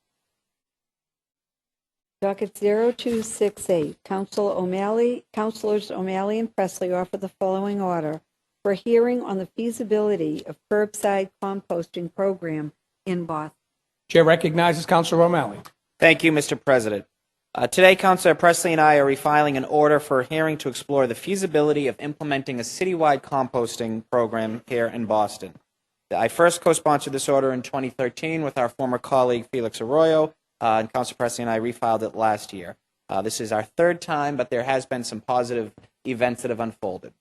Docket 0268, Councilors O'Malley and Presley offer the following order for a hearing on the feasibility of curbside composting program in Boston. Chair recognizes Councilor O'Malley. Thank you, Mr. President. Today, Councilor Presley and I are refiling an order for a hearing to explore the feasibility of implementing a citywide composting program here in Boston. I first co-sponsored this order in 2013 with our former colleague Felix Arroyo, and Councilor Presley and I refiled it last year. This is our third time, but there has been some positive events that have unfolded.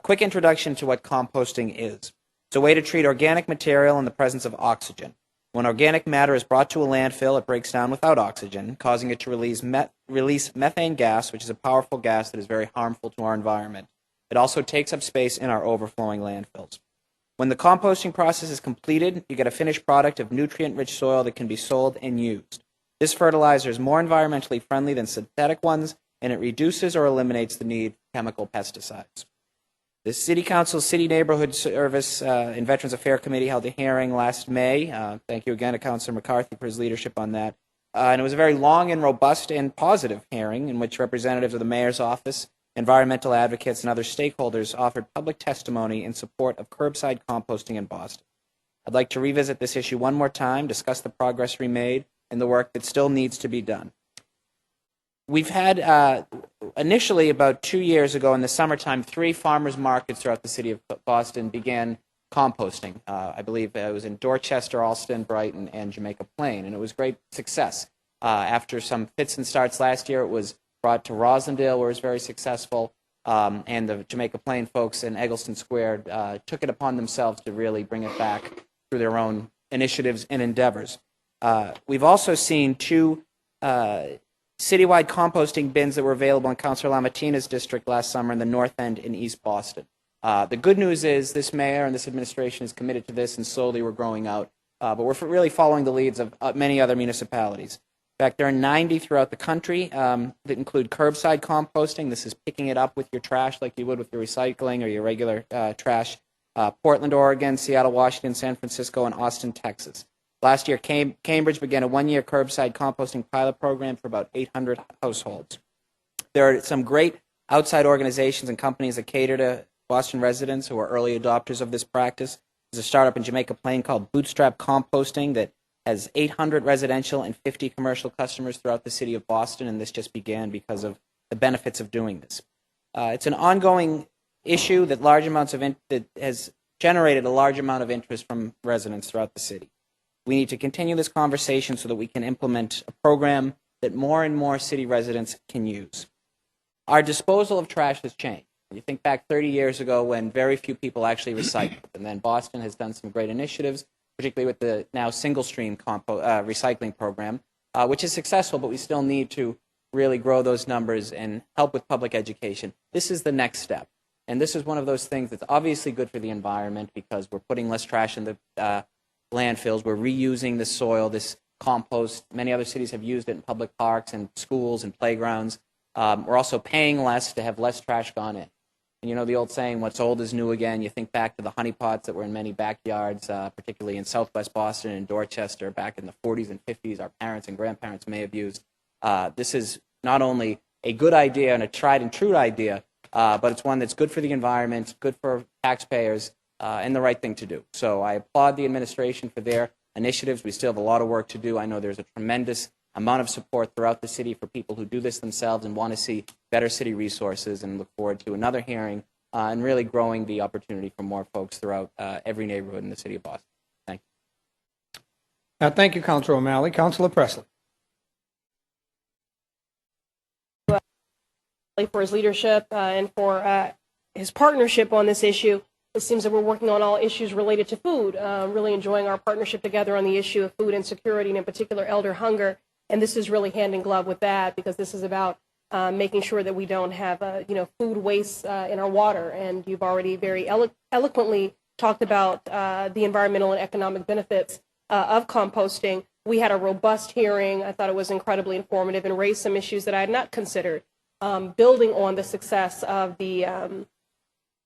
Quick introduction to what composting is. It's a way to treat organic material in the presence of oxygen. When organic matter is brought to a landfill, it breaks down without oxygen, causing it to release methane gas, which is a powerful gas that is very harmful to our environment. It also takes up space in our overflowing landfills. When the composting process is completed, you get a finished product of nutrient-rich soil that can be sold and used. This fertilizer is more environmentally friendly than synthetic ones, and it reduces or eliminates the need for chemical pesticides. The City Council City Neighborhood Service and Veterans Affairs Committee held a hearing last May. Thank you again to Councilor McCarthy for his leadership on that. And it was a very long and robust and positive hearing in which representatives of the Mayor's Office, environmental advocates, and other stakeholders offered public testimony in support of curbside composting in Boston. I'd like to revisit this issue one more time, discuss the progress we made, and the work that still needs to be done. We've had, initially about 2 years ago in the summertime, 3 farmers markets throughout the city of Boston began composting. I believe it was in Dorchester, Allston, Brighton, and Jamaica Plain, and it was great success. After some fits and starts last year, it was brought to Rosendale, where it was very successful, and the Jamaica Plain folks in Eggleston Square took it upon themselves to really bring it back through their own initiatives and endeavors. We've also seen 2 citywide composting bins that were available in Councilor LaMatina's district last summer in the North End in East Boston. The good news is this mayor and this administration is committed to this, and slowly we're growing out. But we're really following the leads of many other municipalities. In fact, there are 90 throughout the country that include curbside composting. This is picking it up with your trash like you would with your recycling or your regular trash. Portland, Oregon, Seattle, Washington, San Francisco, and Austin, Texas. Last year, Cambridge began a 1-year curbside composting pilot program for about 800 households. There are some great outside organizations and companies that cater to Boston residents who are early adopters of this practice. There's a startup in Jamaica Plain called Bootstrap Composting that has 800 residential and 50 commercial customers throughout the city of Boston, and this just began because of the benefits of doing this. It's an ongoing issue that that has generated a large amount of interest from residents throughout the city. We need to continue this conversation so that we can implement a program that more and more city residents can use. Our disposal of trash has changed. You think back 30 years ago when very few people actually recycled, and then Boston has done some great initiatives, particularly with the now single-stream recycling program, which is successful, but we still need to really grow those numbers and help with public education. This is the next step. And this is one of those things that's obviously good for the environment because we're putting less trash in the landfills. We're reusing the soil, this compost. Many other cities have used it in public parks and schools and playgrounds. We're also paying less to have less trash gone in. And you know the old saying, what's old is new again. You think back to the honey pots that were in many backyards, particularly in southwest Boston and Dorchester back in the 40s and 50s. Our parents and grandparents may have used. This is not only a good idea and a tried and true idea, but it's one that's good for the environment, good for taxpayers, and the right thing to do. So I applaud the administration for their initiatives. We still have a lot of work to do. I know there's a tremendous amount of support throughout the city for people who do this themselves and want to see better city resources, and look forward to another hearing and really growing the opportunity for more folks throughout every neighborhood in the city of Boston. Thank you. Thank you, Councilor O'Malley. Councilor Presley. For his leadership and for his partnership on this issue. It seems that we're working on all issues related to food, really enjoying our partnership together on the issue of food insecurity and in particular elder hunger. And this is really hand in glove with that because this is about making sure that we don't have food waste in our water. And you've already very eloquently talked about the environmental and economic benefits of composting. We had a robust hearing. I thought it was incredibly informative and raised some issues that I had not considered. Building on the success of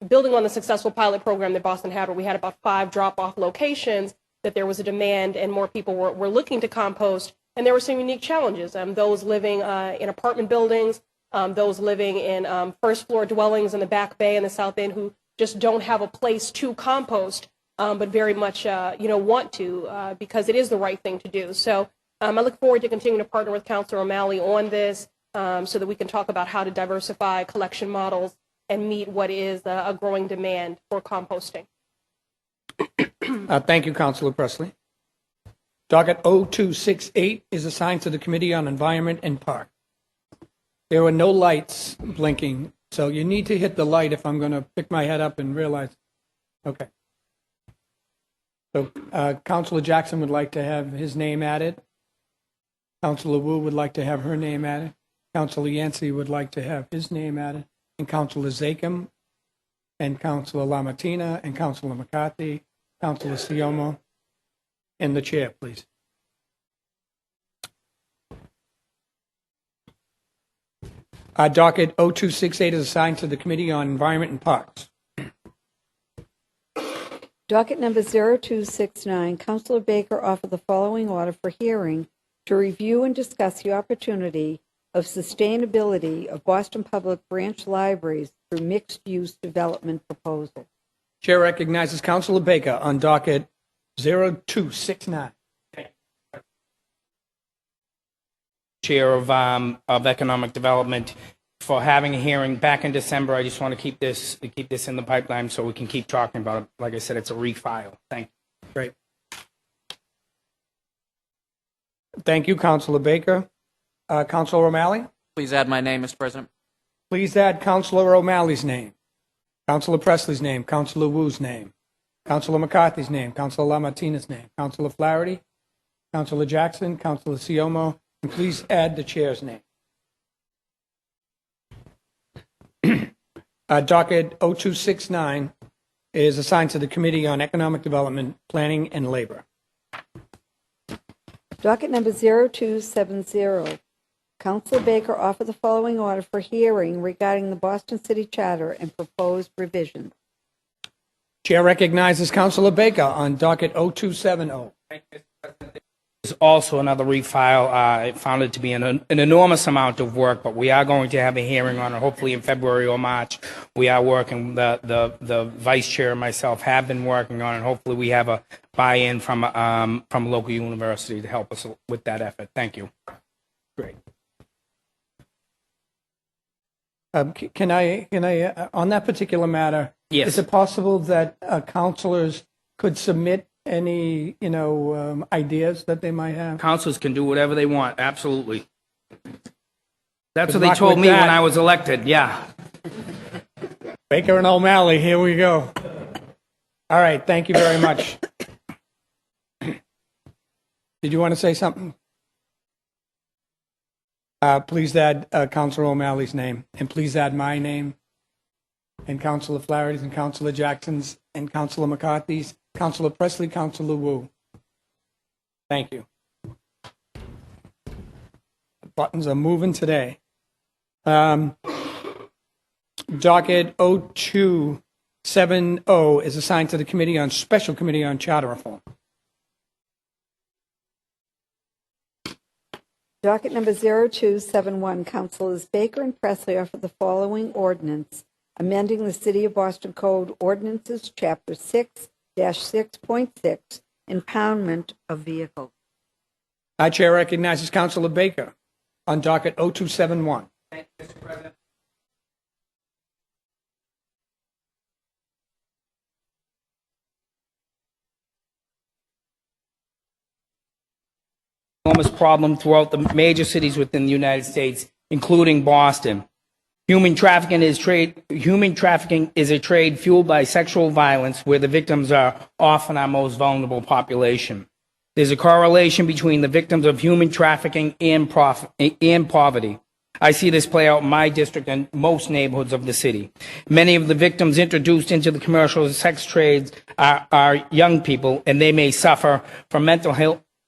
building on the successful pilot program that Boston had, where we had about 5 drop-off locations, that there was a demand and more people were looking to compost, and there were some unique challenges. Those living in apartment buildings, those living in first-floor dwellings in the Back Bay and the South End who just don't have a place to compost, but very much want to because it is the right thing to do. So I look forward to continuing to partner with Councilor O'Malley on this so that we can talk about how to diversify collection models and meet what is a growing demand for composting. Thank you, Councilor Presley. Docket 0268 is assigned to the Committee on Environment and Park. There were no lights blinking, so you need to hit the light if I'm going to pick my head up and realize. Okay. So Councilor Jackson would like to have his name added. Councilor Wu would like to have her name added. Councilor Yancey would like to have his name added. And Councilor Zakem, and Councilor Lamatina, and Councilor McCarthy, Councilor Siomo, and the chair, please. Docket 0268 is assigned to the Committee on Environment and Parks. Docket number 0269, Councilor Baker offered the following order for hearing to review and discuss the opportunity of sustainability of Boston Public branch libraries through mixed-use development proposal. Chair recognizes Councilor Baker on docket 0269. Chair of Economic Development, for having a hearing back in December. I just want to keep this in the pipeline so we can keep talking about it. Like I said, it's a refile. Thank you. Great. Thank you, Councilor Baker. Councilor O'Malley? Please add my name, Mr. President. Please add Councilor O'Malley's name, Councilor Presley's name, Councilor Wu's name, Councilor McCarthy's name, Councilor Lamartina's name, Councilor Flaherty, Councilor Jackson, Councilor Siomo, and please add the chair's name. Docket 0269 is assigned to the Committee on Economic Development, Planning, and Labor. Docket number 0270, Councilor Baker offered the following order for hearing regarding the Boston City Charter and proposed revisions. Chair recognizes Councilor Baker on docket 0270. It's also another refile. I found it to be an enormous amount of work, but we are going to have a hearing on it, hopefully in February or March. We are working, the vice chair and myself have been working on it. Hopefully we have a buy-in from a local university to help us with that effort. Thank you. Great. Can I, on that particular matter, Yes. is it possible that councilors could submit any, ideas that they might have? Councilors can do whatever they want, absolutely. That's Good what they luck told with me that. when I was elected, yeah. Baker and O'Malley, here we go. All right, thank you very much. Did you want to say something? Please add Councilor O'Malley's name, and please add my name, and Councilor Flaherty's, and Councilor Jackson's, and Councilor McCarthy's, Councilor Presley, Councilor Wu. Thank you. The buttons are moving today. Docket 0270 is assigned to the Special Committee on Charter Reform. Docket number 0271, Councilors Baker and Presley offer the following ordinance, amending the City of Boston Code Ordinances, Chapter 6-6.6, impoundment of vehicles. Chair recognizes Councilor Baker on docket 0271. Thank you, Mr. President. Enormous problem throughout the major cities within the United States, including Boston. Human trafficking is a trade fueled by sexual violence, where the victims are often our most vulnerable population. There's a correlation between the victims of human trafficking and poverty. I see this play out in my district and most neighborhoods of the city. Many of the victims introduced into the commercial sex trades are young people, and they may suffer from mental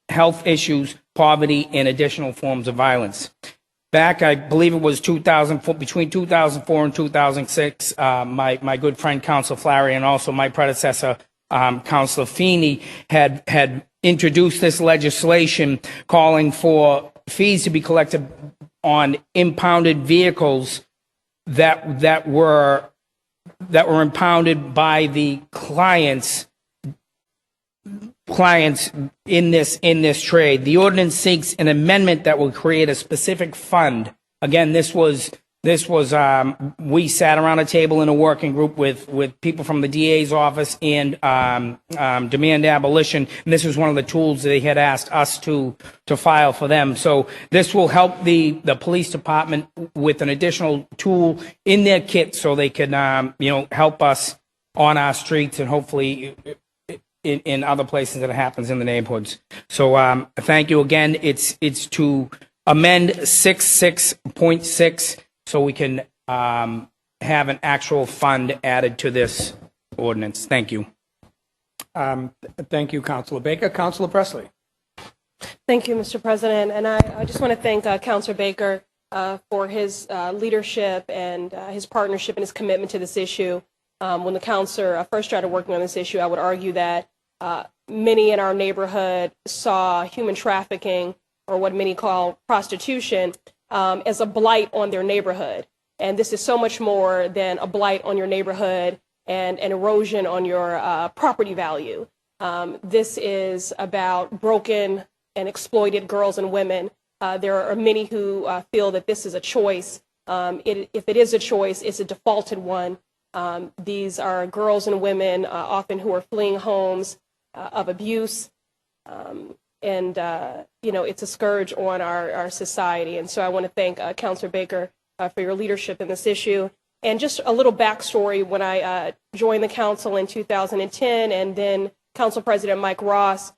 health issues, poverty, and additional forms of violence. Back, I believe it was between 2004 and 2006, my good friend Councilor Flaherty and also my predecessor, Councilor Feeney, had introduced this legislation calling for fees to be collected on impounded vehicles that were impounded by the clients in this trade. The ordinance seeks an amendment that will create a specific fund. Again, this was we sat around a table in a working group with people from the DA's office and Demand Abolition, and this was one of the tools they had asked us to file for them. So this will help the police department with an additional tool in their kit, so they can help us on our streets and hopefully in other places that it happens in the neighborhoods. So thank you again. It's to amend 66.6 so we can have an actual fund added to this ordinance. Thank you. Thank you, Councilor Baker. Councilor Presley. Thank you, Mr. President. And I just want to thank Councilor Baker for his leadership and his partnership and his commitment to this issue. When the councilor first started working on this issue, I would argue that many in our neighborhood saw human trafficking, or what many call prostitution, as a blight on their neighborhood. And this is so much more than a blight on your neighborhood and an erosion on your property value. This is about broken and exploited girls and women. There are many who feel that this is a choice. If it is a choice, it's a defaulted one. These are girls and women often who are fleeing homes of abuse. And it's a scourge on our society. And so I want to thank Councilor Baker for your leadership in this issue. And just a little backstory, when I joined the council in 2010, and then Council President Mike Ross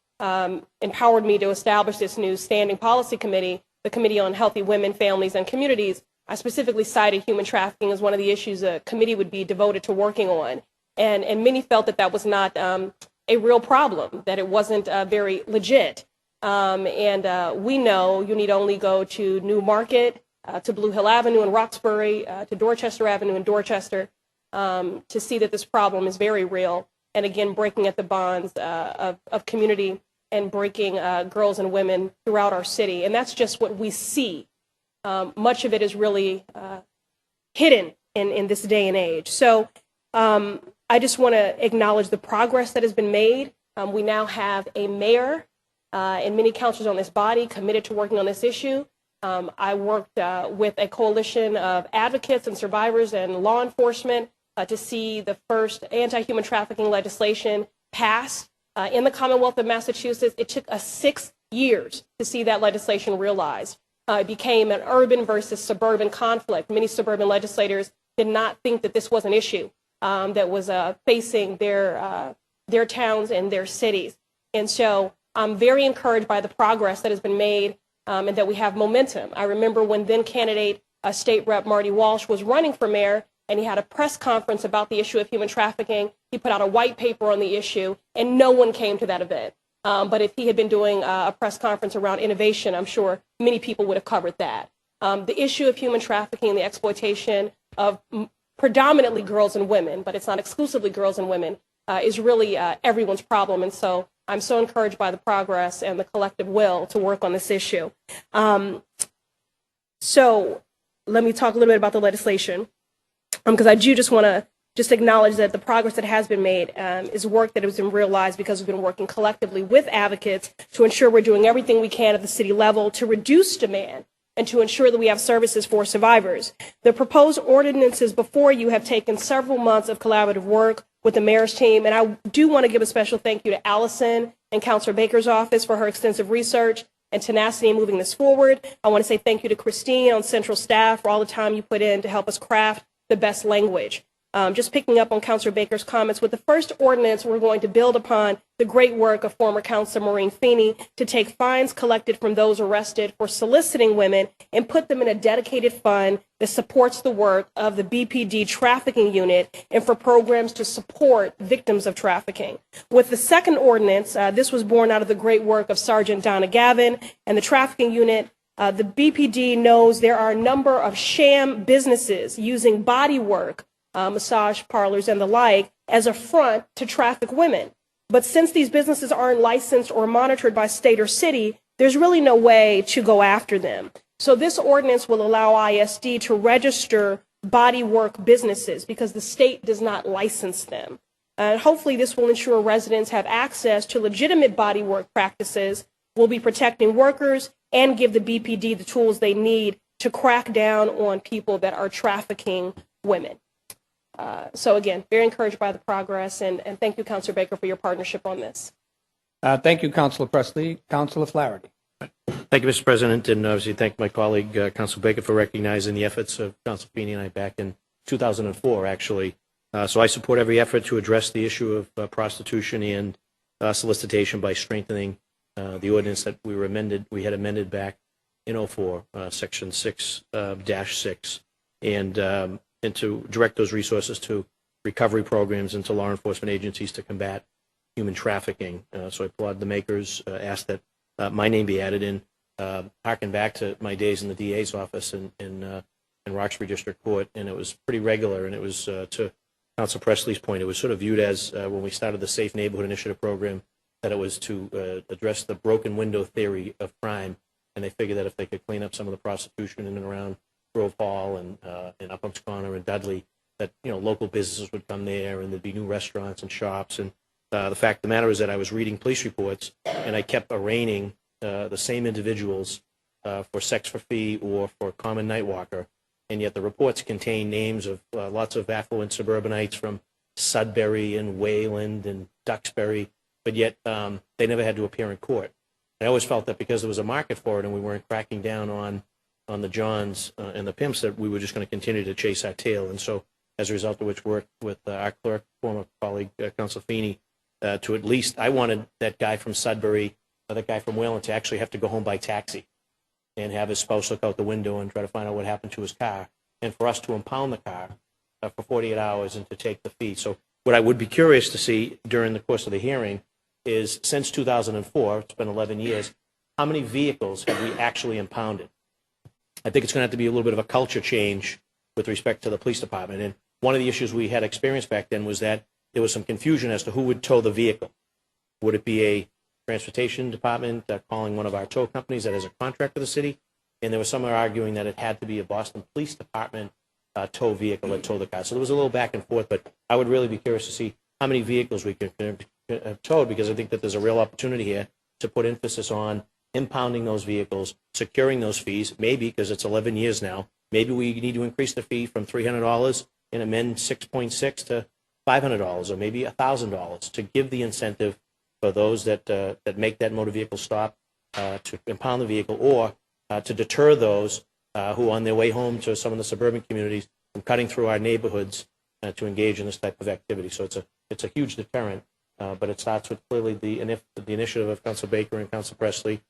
empowered me to establish this new standing policy committee, the Committee on Healthy Women, Families, and Communities. I specifically cited human trafficking as one of the issues a committee would be devoted to working on. And many felt that that was not a real problem, that it wasn't very legit. We know you need only go to New Market, to Blue Hill Avenue in Roxbury, to Dorchester Avenue in Dorchester, to see that this problem is very real. And again, breaking at the bonds of community and breaking girls and women throughout our city. And that's just what we see. Much of it is really hidden in this day and age. So I just want to acknowledge the progress that has been made. We now have a mayor and many councilors on this body committed to working on this issue. I worked with a coalition of advocates and survivors and law enforcement to see the first anti-human trafficking legislation passed in the Commonwealth of Massachusetts. It took us 6 years to see that legislation realized. It became an urban versus suburban conflict. Many suburban legislators did not think that this was an issue that was facing their towns and their cities. And so I'm very encouraged by the progress that has been made and that we have momentum. I remember when then candidate State Rep Marty Walsh was running for mayor, and he had a press conference about the issue of human trafficking. He put out a white paper on the issue, and no one came to that event. But if he had been doing a press conference around innovation, I'm sure many people would have covered that. The issue of human trafficking, the exploitation of predominantly girls and women, but it's not exclusively girls and women, is really everyone's problem. And so I'm so encouraged by the progress and the collective will to work on this issue. So let me talk a little bit about the legislation, because I do just want to acknowledge that the progress that has been made is work that has been realized because we've been working collectively with advocates to ensure we're doing everything we can at the city level to reduce demand and to ensure that we have services for survivors. The proposed ordinances before you have taken several months of collaborative work with the mayor's team, and I do want to give a special thank you to Allison and Councilor Baker's office for her extensive research and tenacity in moving this forward. I want to say thank you to Christine on central staff for all the time you put in to help us craft the best language. Just picking up on Councilor Baker's comments, with the first ordinance, we're going to build upon the great work of former Councilor Maureen Feeney to take fines collected from those arrested for soliciting women and put them in a dedicated fund that supports the work of the BPD trafficking unit and for programs to support victims of trafficking. With the second ordinance, this was born out of the great work of Sergeant Donna Gavin and the trafficking unit. The BPD knows there are a number of sham businesses using body work, massage parlors and the like, as a front to traffic women. But since these businesses aren't licensed or monitored by state or city, there's really no way to go after them. So this ordinance will allow ISD to register body work businesses because the state does not license them. And hopefully this will ensure residents have access to legitimate body work practices, will be protecting workers, and give the BPD the tools they need to crack down on people that are trafficking women. So again, very encouraged by the progress, and thank you, Councilor Baker, for your partnership on this. Thank you, Councilor Presley. Councilor Flaherty. Thank you, Mr. President, and obviously thank my colleague, Councilor Baker, for recognizing the efforts of Councilor Feeney and I back in 2004, actually. So I support every effort to address the issue of prostitution and solicitation by strengthening the ordinance that we had amended back in '04, Section 6-6, and to direct those resources to recovery programs and to law enforcement agencies to combat human trafficking. So I applaud the makers, ask that my name be added in, harken back to my days in the DA's office in Roxbury District Court, and it was pretty regular, and it was, to Council Presley's point, it was sort of viewed as, when we started the Safe Neighborhood Initiative program, that it was to address the broken window theory of crime, and they figured that if they could clean up some of the prostitution in and around Grove Hall and Upham's Corner and Dudley, that local businesses would come there and there'd be new restaurants and shops. And the fact of the matter is that I was reading police reports and I kept arraigning the same individuals for sex for fee or for common night walker, and yet the reports contain names of lots of affluent suburbanites from Sudbury and Wayland and Duxbury, but yet they never had to appear in court. I always felt that because there was a market for it and we weren't cracking down on the Johns and the pimps, that we were just going to continue to chase our tail. And so, as a result of which, worked with our clerk, former colleague, Council Feeney, to at least, I wanted that guy from Sudbury, or that guy from Wayland, to actually have to go home by taxi and have his spouse look out the window and try to find out what happened to his car, and for us to impound the car for 48 hours and to take the fee. So what I would be curious to see during the course of the hearing is, since 2004, it's been 11 years, how many vehicles have we actually impounded? I think it's going to have to be a little bit of a culture change with respect to the police department. And one of the issues we had experienced back then was that there was some confusion as to who would tow the vehicle. Would it be a transportation department calling one of our tow companies that has a contract with the city? And there was someone arguing that it had to be a Boston Police Department tow vehicle that towed the car. So there was a little back and forth, but I would really be curious to see how many vehicles we can have towed, because I think that there's a real opportunity here to put emphasis on impounding those vehicles, securing those fees, maybe, because it's 11 years now, maybe we need to increase the fee from $300 and amend 6.6 to $500, or maybe $1,000, to give the incentive for those that make that motor vehicle stop to impound the vehicle, or to deter those who, on their way home to some of the suburban communities, from cutting through our neighborhoods to engage in this type of activity. So it's a huge deterrent, but it starts with clearly the initiative of Council Baker and Council Presley,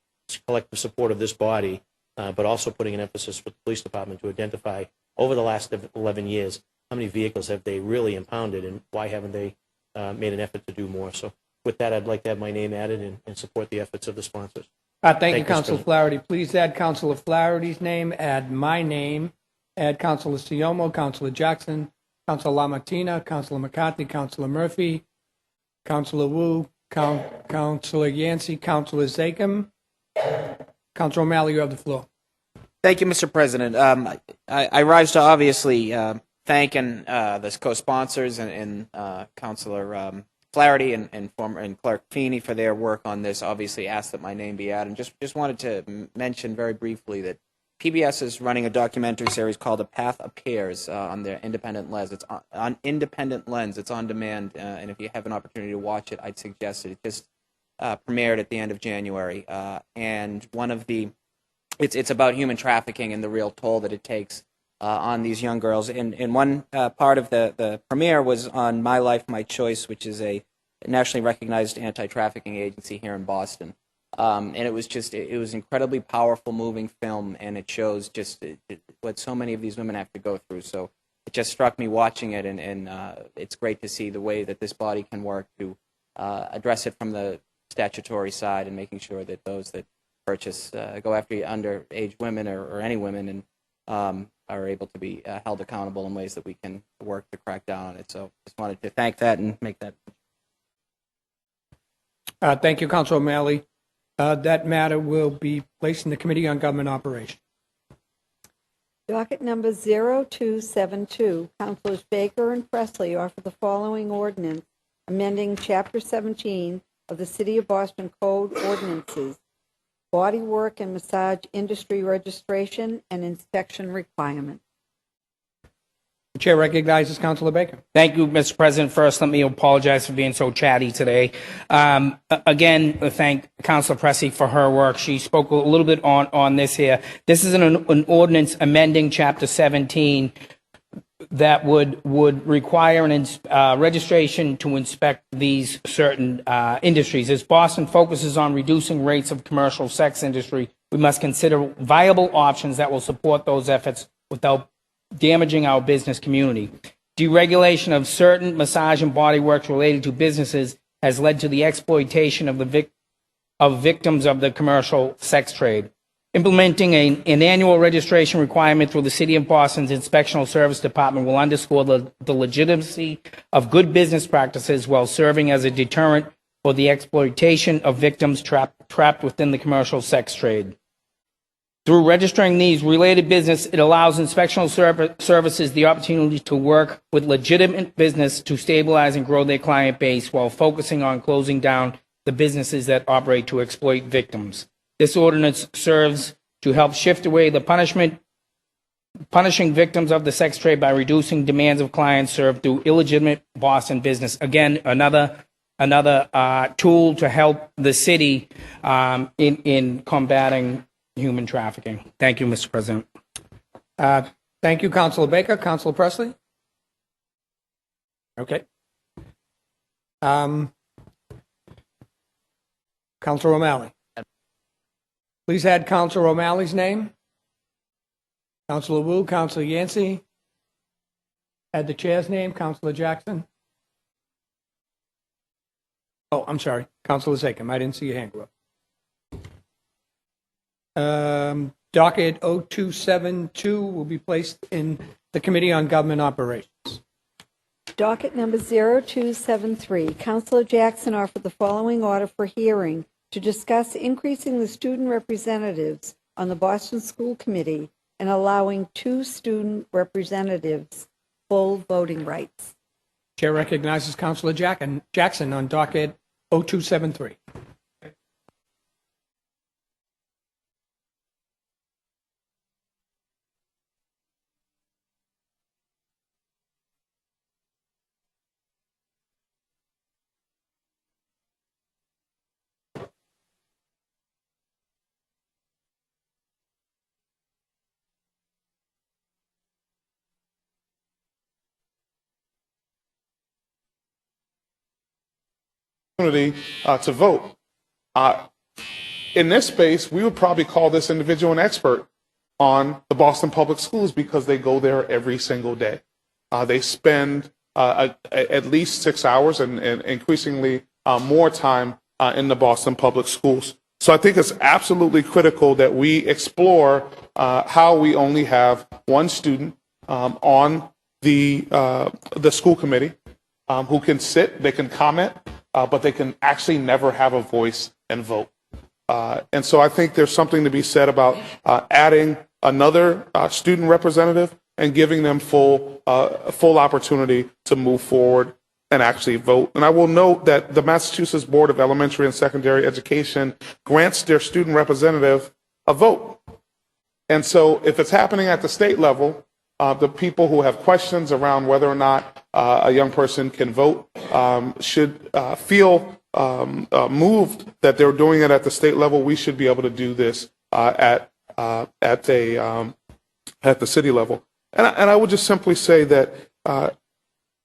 collective support of this body, but also putting an emphasis with the police department to identify, over the last 11 years, how many vehicles have they really impounded, and why haven't they made an effort to do more. So with that, I'd like to have my name added and support the efforts of the sponsors. Thank you, Councilor Flaherty. Please add Councilor Flaherty's name, add my name, add Councilor Siomo, Councilor Jackson, Councilor LaMartina, Councilor McCarthy, Councilor Murphy, Councilor Wu, Councilor Yancey, Councilor Zakem. Councilor O'Malley, you have the floor. Thank you, Mr. President. I rise to obviously thanking the co-sponsors and Councilor Flaherty and Clerk Feeney for their work on this. Obviously, asked that my name be added. And just wanted to mention very briefly that PBS is running a documentary series called A Path Appears on their Independent Lens. It's on Independent Lens. It's on demand, and if you have an opportunity to watch it, I'd suggest it. It just premiered at the end of January, and it's about human trafficking and the real toll that it takes on these young girls. And one part of the premiere was on My Life, My Choice, which is a nationally recognized anti-trafficking agency here in Boston. And it was incredibly powerful, moving film, and it shows just what so many of these women have to go through. So it just struck me watching it, and it's great to see the way that this body can work to address it from the statutory side, and making sure that those that purchase go after underage women or any women and are able to be held accountable in ways that we can work to crack down on it. So just wanted to thank that and make that. Thank you, Councilor O'Malley. That matter will be placed in the Committee on Government Operations. Docket number 0272, Councilors Baker and Presley offer the following ordinance, amending Chapter 17 of the City of Boston Code Ordinances, body work and massage industry registration and inspection requirements. The chair recognizes Councilor Baker. Thank you, Mr. President. First, let me apologize for being so chatty today. Again, thank Councilor Presley for her work. She spoke a little bit on this here. This is an ordinance amending Chapter 17 that would require registration to inspect these certain industries. As Boston focuses on reducing rates of commercial sex industry, we must consider viable options that will support those efforts without damaging our business community. Deregulation of certain massage and body works related to businesses has led to the exploitation of victims of the commercial sex trade. Implementing an annual registration requirement through the City of Boston's Inspectional Service Department will underscore the legitimacy of good business practices while serving as a deterrent for the exploitation of victims trapped within the commercial sex trade. Through registering these related business, it allows inspectional services the opportunity to work with legitimate business to stabilize and grow their client base while focusing on closing down the businesses that operate to exploit victims. This ordinance serves to help shift away the punishing victims of the sex trade by reducing demands of clients served through illegitimate Boston business. Again, another tool to help the city in combating human trafficking. Thank you, Mr. President. Thank you, Councilor Baker. Councilor Presley? Okay. Councilor O'Malley. Please add Councilor O'Malley's name. Councilor Wu, Councilor Yancey. Add the chair's name, Councilor Jackson. Oh, I'm sorry, Councilor Zakhem. I didn't see your hand go up. Docket 0272 will be placed in the Committee on Government Operations. Docket number 0273. Councilor Jackson offered the following order for hearing to discuss increasing the student representatives on the Boston School Committee and allowing 2 student representatives full voting rights. Chair recognizes Councilor Jackson on docket 0273. To vote. In this space, we would probably call this individual an expert on the Boston Public Schools because they go there every single day. They spend at least 6 hours and increasingly more time in the Boston Public Schools. So I think it's absolutely critical that we explore how we only have one student on the school committee who can sit, they can comment, but they can actually never have a voice and vote. And so I think there's something to be said about adding another student representative and giving them full opportunity to move forward and actually vote. And I will note that the Massachusetts Board of Elementary and Secondary Education grants their student representative a vote. And so if it's happening at the state level, the people who have questions around whether or not a young person can vote should feel moved that they're doing it at the state level. We should be able to do this at the city level. And I would just simply say that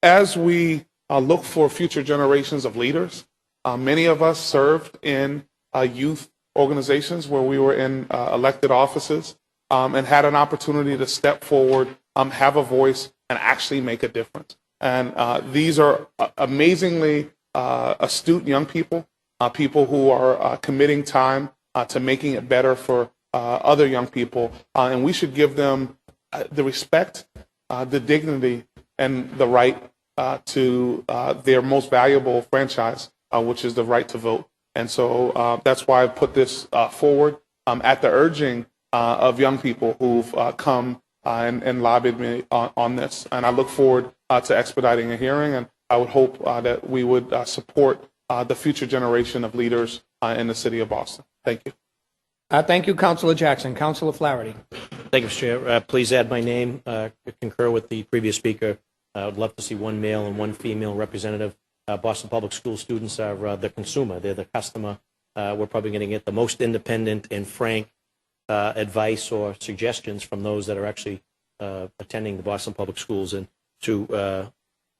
as we look for future generations of leaders, many of us served in youth organizations where we were in elected offices and had an opportunity to step forward, have a voice, and actually make a difference. And these are amazingly astute young people, people who are committing time to making it better for other young people. And we should give them the respect, the dignity, and the right to their most valuable franchise, which is the right to vote. And so that's why I put this forward at the urging of young people who've come and lobbied me on this. And I look forward to expediting a hearing, and I would hope that we would support the future generation of leaders in the city of Boston. Thank you. Thank you, Councilor Jackson. Councilor Flaherty. Thank you, Mr. Chair. Please add my name. Concur with the previous speaker. I would love to see one male and one female representative. Boston Public School students are the consumer. They're the customer. We're probably going to get the most independent and frank advice or suggestions from those that are actually attending the Boston Public Schools. And to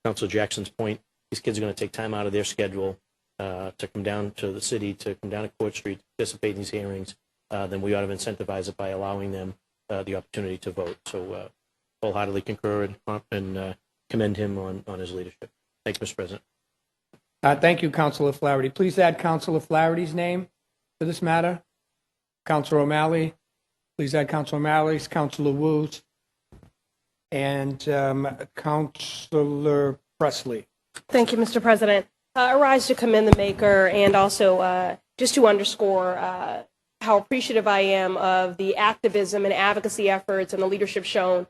Councilor Jackson's point, these kids are going to take time out of their schedule to come down to the city, to come down to Court Street, to participate in these hearings. Then we ought to incentivize it by allowing them the opportunity to vote. So wholeheartedly concur and commend him on his leadership. Thank you, Mr. President. Thank you, Councilor Flaherty. Please add Councilor Flaherty's name to this matter. Councilor O'Malley. Please add Councilor O'Malley's, Councilor Wu's, and Councilor Presley. Thank you, Mr. President. I rise to commend the maker and also just to underscore how appreciative I am of the activism and advocacy efforts and the leadership shown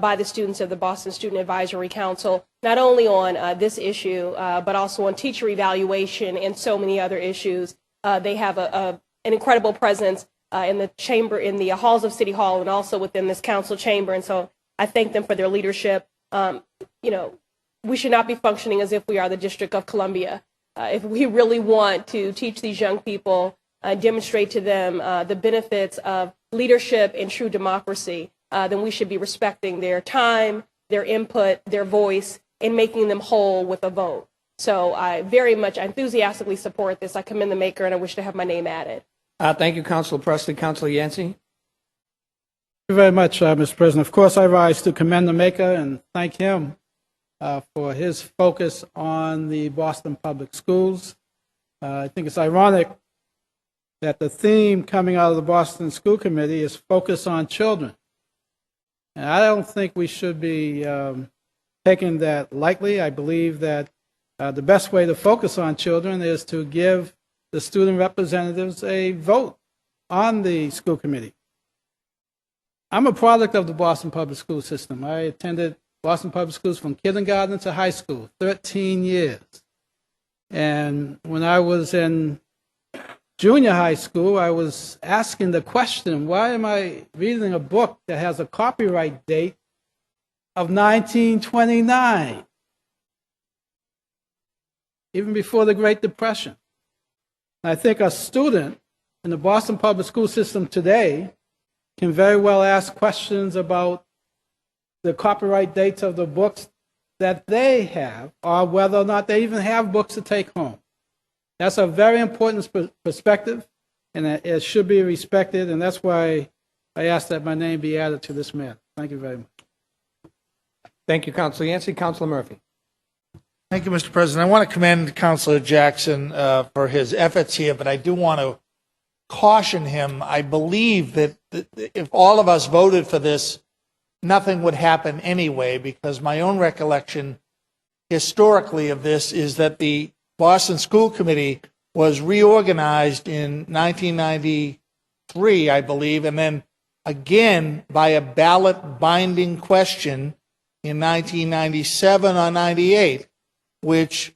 by the students of the Boston Student Advisory Council, not only on this issue, but also on teacher evaluation and so many other issues. They have an incredible presence in the chamber, in the halls of City Hall, and also within this council chamber. And so I thank them for their leadership. We should not be functioning as if we are the District of Columbia. If we really want to teach these young people, demonstrate to them the benefits of leadership and true democracy, then we should be respecting their time, their input, their voice, and making them whole with a vote. So I very much enthusiastically support this. I commend the maker, and I wish to have my name added. Thank you, Councilor Presley. Councilor Yancey. Thank you very much, Mr. President. Of course, I rise to commend the maker and thank him for his focus on the Boston Public Schools. I think it's ironic that the theme coming out of the Boston School Committee is focus on children. And I don't think we should be taking that lightly. I believe that the best way to focus on children is to give the student representatives a vote on the school committee. I'm a product of the Boston Public School system. I attended Boston Public Schools from kindergarten to high school, 13 years. And when I was in junior high school, I was asking the question, why am I reading a book that has a copyright date of 1929, even before the Great Depression? And I think a student in the Boston Public School system today can very well ask questions about the copyright dates of the books that they have, or whether or not they even have books to take home. That's a very important perspective, and it should be respected, and that's why I ask that my name be added to this matter. Thank you very much. Thank you, Councilor Yancey. Councilor Murphy. Thank you, Mr. President. I want to commend Councilor Jackson for his efforts here, but I do want to caution him. I believe that if all of us voted for this, nothing would happen anyway, because my own recollection historically of this is that the Boston School Committee was reorganized in 1993, I believe, and then again by a ballot binding question in 1997 or 98, which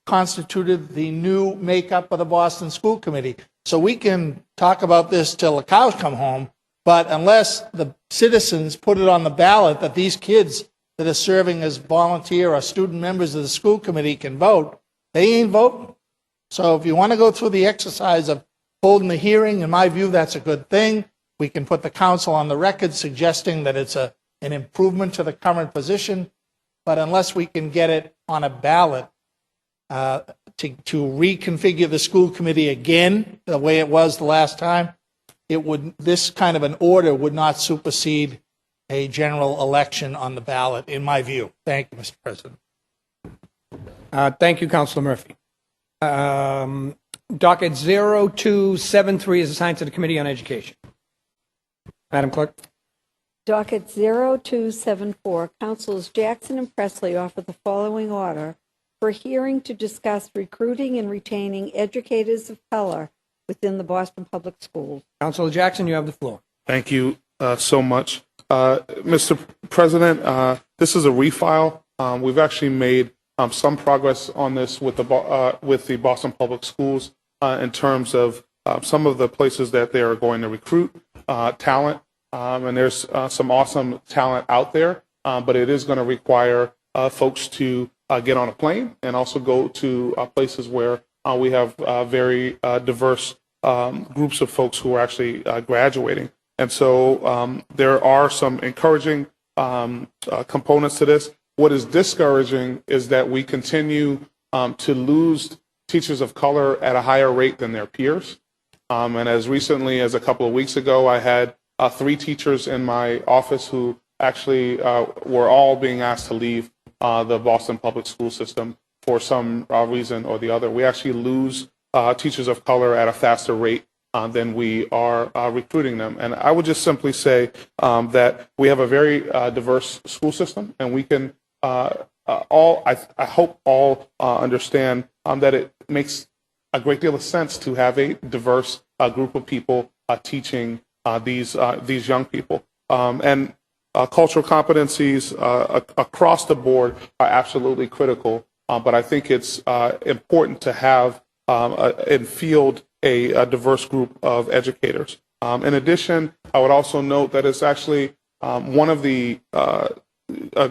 constituted the new makeup of the Boston School Committee. So we can talk about this till the cows come home, but unless the citizens put it on the ballot that these kids that are serving as volunteer or student members of the school committee can vote, they ain't voting. So if you want to go through the exercise of holding the hearing, in my view, that's a good thing. We can put the council on the record suggesting that it's an improvement to the current position, but unless we can get it on a ballot to reconfigure the school committee again the way it was the last time, this kind of an order would not supersede a general election on the ballot, in my view. Thank you, Mr. President. Thank you, Councilor Murphy. Docket 0273 is assigned to the Committee on Education. Madam Clerk. Docket 0274, Councilors Jackson and Presley offer the following order for hearing to discuss recruiting and retaining educators of color within the Boston Public Schools. Councilor Jackson, you have the floor. Thank you so much. Mr. President, this is a refile. We've actually made some progress on this with the Boston Public Schools in terms of some of the places that they are going to recruit talent. And there's some awesome talent out there, but it is going to require folks to get on a plane and also go to places where we have very diverse groups of folks who are actually graduating. And so there are some encouraging components to this. What is discouraging is that we continue to lose teachers of color at a higher rate than their peers. And as recently as a couple of weeks ago, I had 3 teachers in my office who actually were all being asked to leave the Boston public school system for some reason or the other. We actually lose teachers of color at a faster rate than we are recruiting them. And I would just simply say that we have a very diverse school system, and we can I hope all understand that it makes a great deal of sense to have a diverse group of people teaching these young people. And cultural competencies across the board are absolutely critical, but I think it's important to have and field a diverse group of educators. In addition, I would also note that it's actually one of the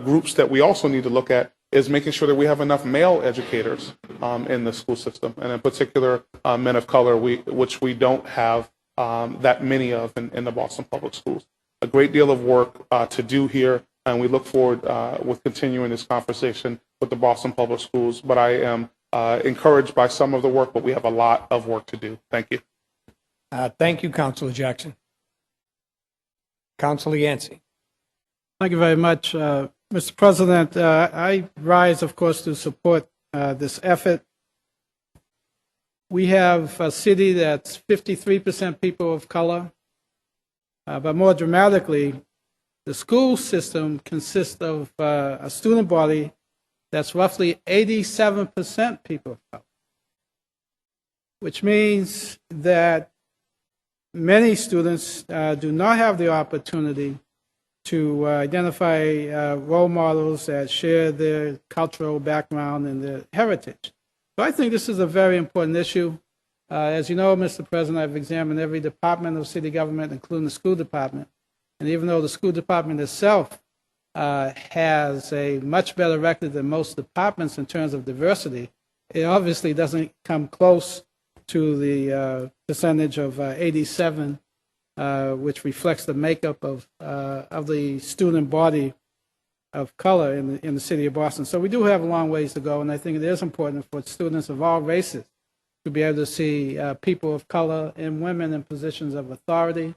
groups that we also need to look at is making sure that we have enough male educators in the school system, and in particular men of color, which we don't have that many of in the Boston Public Schools. A great deal of work to do here, and we look forward with continuing this conversation with the Boston Public Schools, but I am encouraged by some of the work, but we have a lot of work to do. Thank you. Thank you, Councilor Jackson. Councilor Yancey. Thank you very much, Mr. President. I rise, of course, to support this effort. We have a city that's 53% people of color, but more dramatically, the school system consists of a student body that's roughly 87% people of color, which means that many students do not have the opportunity to identify role models that share their cultural background and their heritage. So I think this is a very important issue. As you know, Mr. President, I've examined every department of city government, including the school department. And even though the school department itself has a much better record than most departments in terms of diversity, it obviously doesn't come close to the percentage of 87, which reflects the makeup of the student body of color in the city of Boston. So we do have a long ways to go, and I think it is important for students of all races to be able to see people of color and women in positions of authority,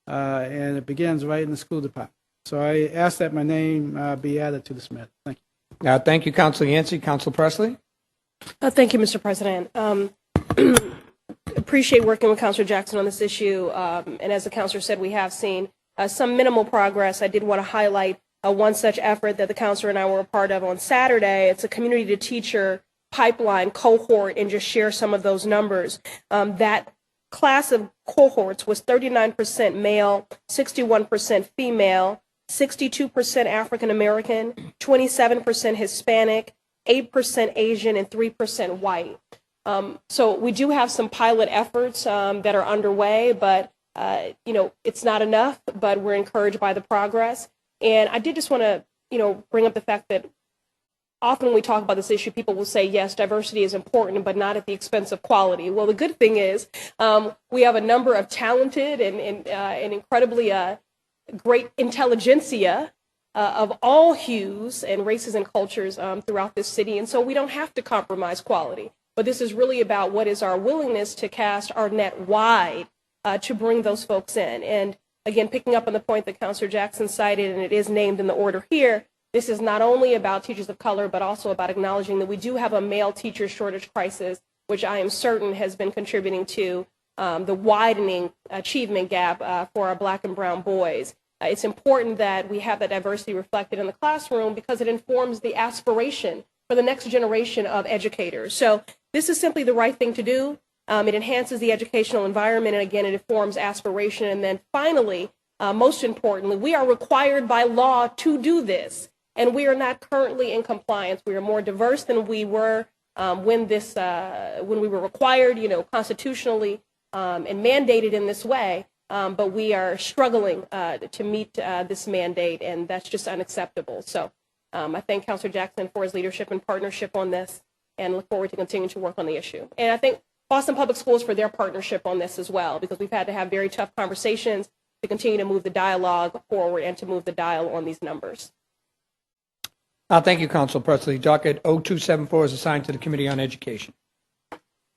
and it begins right in the school department. So I ask that my name be added to this matter. Thank you. Thank you, Councilor Yancey. Councilor Presley. Thank you, Mr. President. Appreciate working with Councilor Jackson on this issue. And as the councilor said, we have seen some minimal progress. I did want to highlight one such effort that the councilor and I were a part of on Saturday. It's a community to teacher pipeline cohort, and just share some of those numbers. That class of cohorts was 39% male, 61% female, 62% African American, 27% Hispanic, 8% Asian, and 3% white. So we do have some pilot efforts that are underway, but it's not enough, but we're encouraged by the progress. And I did just want to, bring up the fact that often when we talk about this issue, people will say, yes, diversity is important, but not at the expense of quality. Well, the good thing is we have a number of talented and incredibly great intelligentsia of all hues and races and cultures throughout this city. And so we don't have to compromise quality. But this is really about what is our willingness to cast our net wide to bring those folks in. And again, picking up on the point that Councilor Jackson cited, and it is named in the order here, this is not only about teachers of color, but also about acknowledging that we do have a male teacher shortage crisis, which I am certain has been contributing to the widening achievement gap for our Black and brown boys. It's important that we have that diversity reflected in the classroom because it informs the aspiration for the next generation of educators. So this is simply the right thing to do. It enhances the educational environment, and again, it informs aspiration. And then finally, most importantly, we are required by law to do this, and we are not currently in compliance. We are more diverse than we were when we were required, constitutionally and mandated in this way. But we are struggling to meet this mandate, and that's just unacceptable. So I thank Councilor Jackson for his leadership and partnership on this, and look forward to continuing to work on the issue. And I thank Boston Public Schools for their partnership on this as well, because we've had to have very tough conversations. to continue to move the dialogue forward and to move the dial on these numbers. Thank you, Council Presley. Docket 0274 is assigned to the Committee on Education.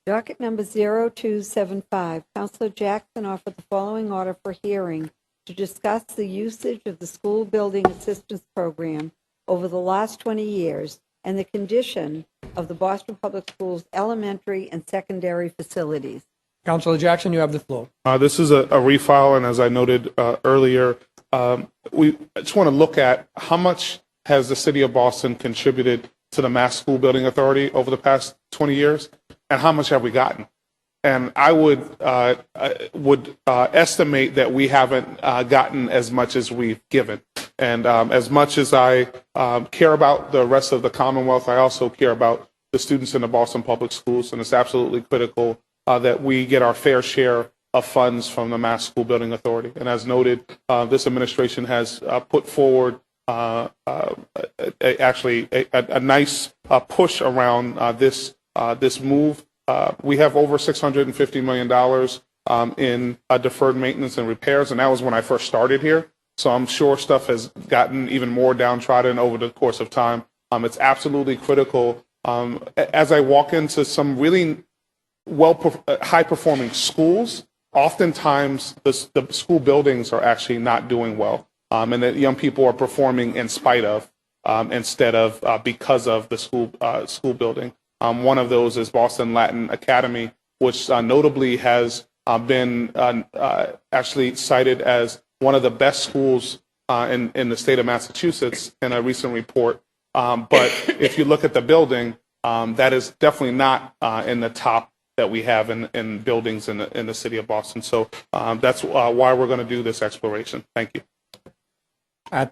Docket number 0275, Councilor Jackson offered the following order for hearing to discuss the usage of the School Building Assistance Program over the last 20 years and the condition of the Boston Public Schools elementary and secondary facilities. Councilor Jackson, you have the floor. This is a refile, and as I noted earlier, we just want to look at how much has the City of Boston contributed to the Mass School Building Authority over the past 20 years, and how much have we gotten? And I would estimate that we haven't gotten as much as we've given. And as much as I care about the rest of the Commonwealth, I also care about the students in the Boston Public Schools, and it's absolutely critical that we get our fair share of funds from the Mass School Building Authority. And as noted, this administration has put forward actually a nice push around this move. We have over $650 million in deferred maintenance and repairs, and that was when I first started here. So I'm sure stuff has gotten even more downtrodden over the course of time. It's absolutely critical. As I walk into some really high-performing schools, oftentimes the school buildings are actually not doing well, and that young people are performing in spite of, instead of because of the school building. One of those is Boston Latin Academy, which notably has been actually cited as one of the best schools in the state of Massachusetts in a recent report. But if you look at the building, that is definitely not in the top that we have in buildings in the city of Boston. So that's why we're going to do this exploration. Thank you.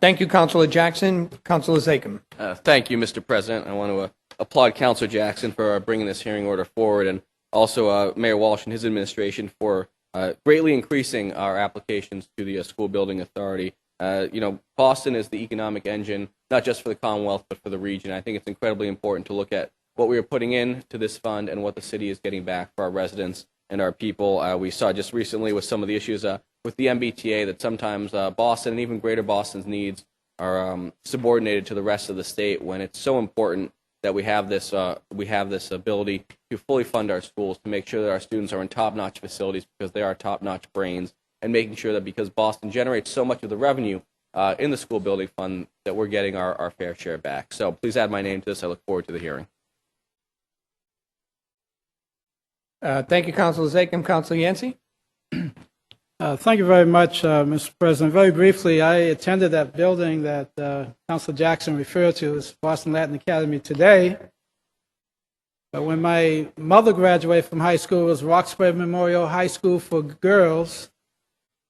Thank you, Councilor Jackson. Councilor Zakim. Thank you, Mr. President. I want to applaud Councilor Jackson for bringing this hearing order forward, and also Mayor Walsh and his administration for greatly increasing our applications to the School Building Authority. Boston is the economic engine, not just for the Commonwealth, but for the region. I think it's incredibly important to look at what we are putting into this fund and what the city is getting back for our residents and our people. We saw just recently with some of the issues with the MBTA that sometimes Boston and even Greater Boston's needs are subordinated to the rest of the state, when it's so important that we have this ability to fully fund our schools, to make sure that our students are in top-notch facilities because they are top-notch brains, and making sure that because Boston generates so much of the revenue in the school building fund, that we're getting our fair share back. So please add my name to this. I look forward to the hearing. Thank you, Councilor Zakim. Councilor Yancey. Thank you very much, Mr. President. Very briefly, I attended that building that Councilor Jackson referred to as Boston Latin Academy today. But when my mother graduated from high school, it was Roxbury Memorial High School for girls,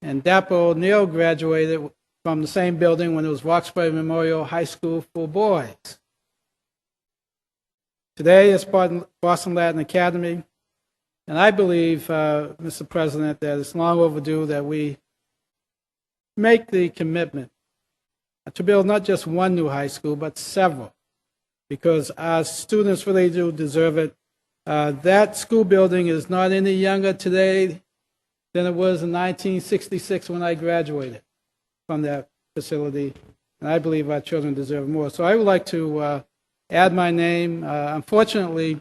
and Dapper O'Neill graduated from the same building when it was Roxbury Memorial High School for boys. Today, it's Boston Latin Academy. And I believe, Mr. President, that it's long overdue that we make the commitment to build not just one new high school, but several, because our students really do deserve it. That school building is not any younger today than it was in 1966 when I graduated from that facility, and I believe our children deserve more. So I would like to add my name. Unfortunately,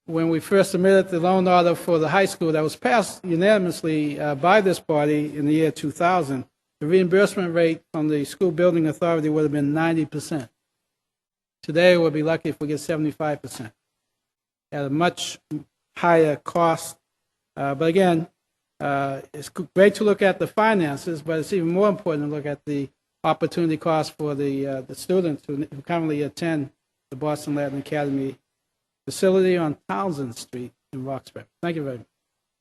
when we first submitted the loan order for the high school that was passed unanimously by this body in the year 2000, the reimbursement rate from the School Building Authority would have been 90%. Today, we'll be lucky if we get 75% at a much higher cost. But again, it's great to look at the finances, but it's even more important to look at the opportunity cost for the students who currently attend the Boston Latin Academy facility on Townsend Street in Roxbury. Thank you very much.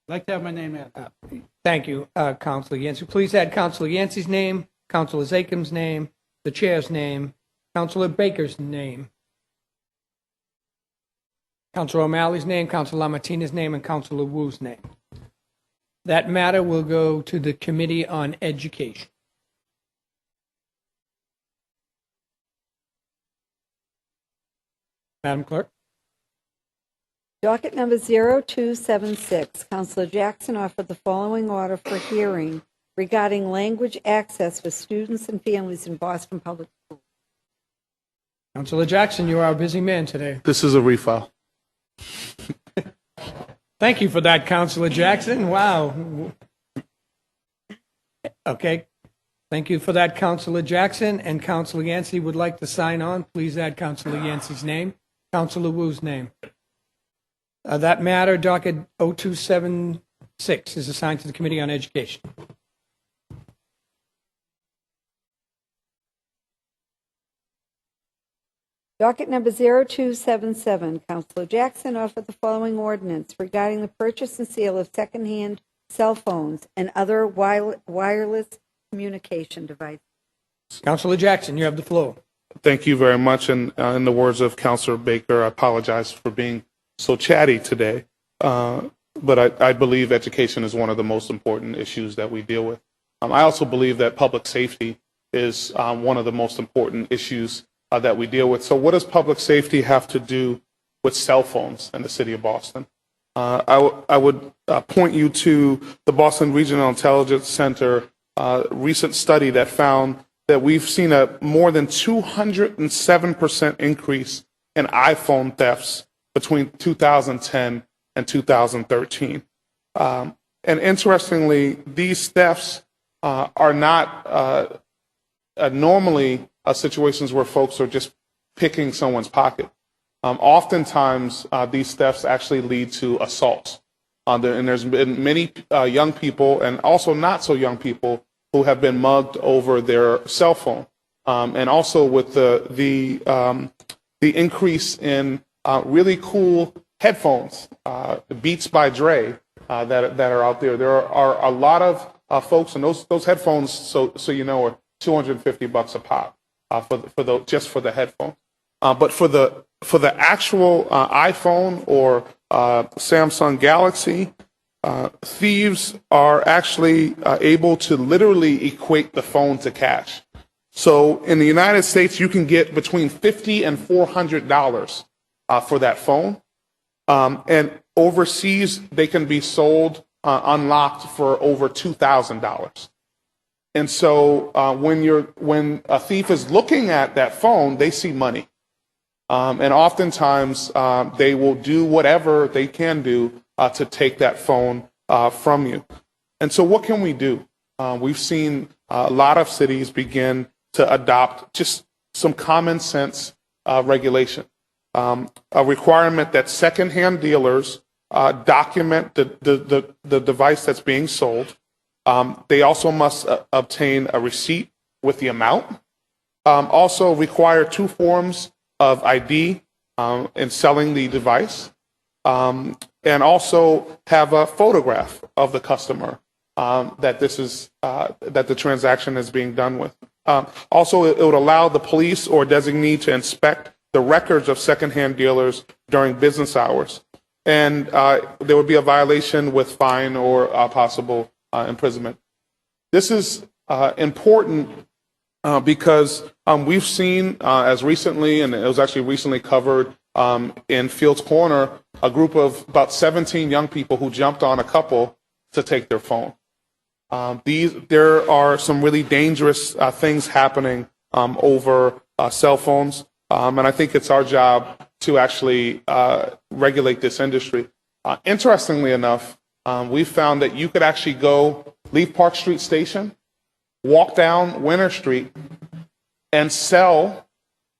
I'd like to have my name added. Thank you, Councilor Yancey. Please add Councilor Yancey's name, Councilor Zakim's name, the chair's name, Councilor Baker's name, Councilor O'Malley's name, Councilor LaMartina's name, and Councilor Wu's name. That matter will go to the Committee on Education. Madam Clerk. Docket number 0276, Counselor Jackson offered the following order for hearing regarding language access for students and families in Boston Public Schools. Councilor Jackson, you are a busy man today. This is a refile. Thank you for that, Councilor Jackson. Wow. Okay. Thank you for that, Councilor Jackson. And Councilor Yancey would like to sign on. Please add Councilor Yancey's name, Councilor Wu's name. That matter, docket 0276, is assigned to the Committee on Education. Docket number 0277, Counselor Jackson offered the following ordinance regarding the purchase and sale of secondhand cell phones and other wireless communication devices. Councilor Jackson, you have the floor. Thank you very much. And in the words of Councilor Baker, I apologize for being so chatty today. But I believe education is one of the most important issues that we deal with. I also believe that public safety is one of the most important issues that we deal with. So what does public safety have to do with cell phones in the city of Boston? I would point you to the Boston Regional Intelligence Center recent study that found that we've seen a more than 207% increase in iPhone thefts between 2010 and 2013. And interestingly, these thefts are not normally situations where folks are just picking someone's pocket. Oftentimes, these thefts actually lead to assaults. And there's been many young people and also not so young people who have been mugged over their cell phone. And also with the increase in really cool headphones, Beats by Dre, that are out there. There are a lot of folks, and those headphones, so you know, are $250 a pop just for the headphone. But for the actual iPhone or Samsung Galaxy, thieves are actually able to literally equate the phone to cash. So in the United States, you can get between $50 and $400 for that phone. And overseas, they can be sold unlocked for over $2,000. And so when a thief is looking at that phone, they see money. And oftentimes, they will do whatever they can do to take that phone from you. And so what can we do? We've seen a lot of cities begin to adopt just some common sense regulation. A requirement that secondhand dealers document the device that's being sold. They also must obtain a receipt with the amount. Also require 2 forms of ID in selling the device. And also have a photograph of the customer that the transaction is being done with. Also, it would allow the police or designee to inspect the records of secondhand dealers during business hours. And there would be a violation with fine or possible imprisonment. This is important because we've seen as recently, and it was actually recently covered in Fields Corner, a group of about 17 young people who jumped on a couple to take their phone. There are some really dangerous things happening over cell phones, and I think it's our job to actually regulate this industry. Interestingly enough, we found that you could actually leave Park Street Station, walk down Winter Street, and sell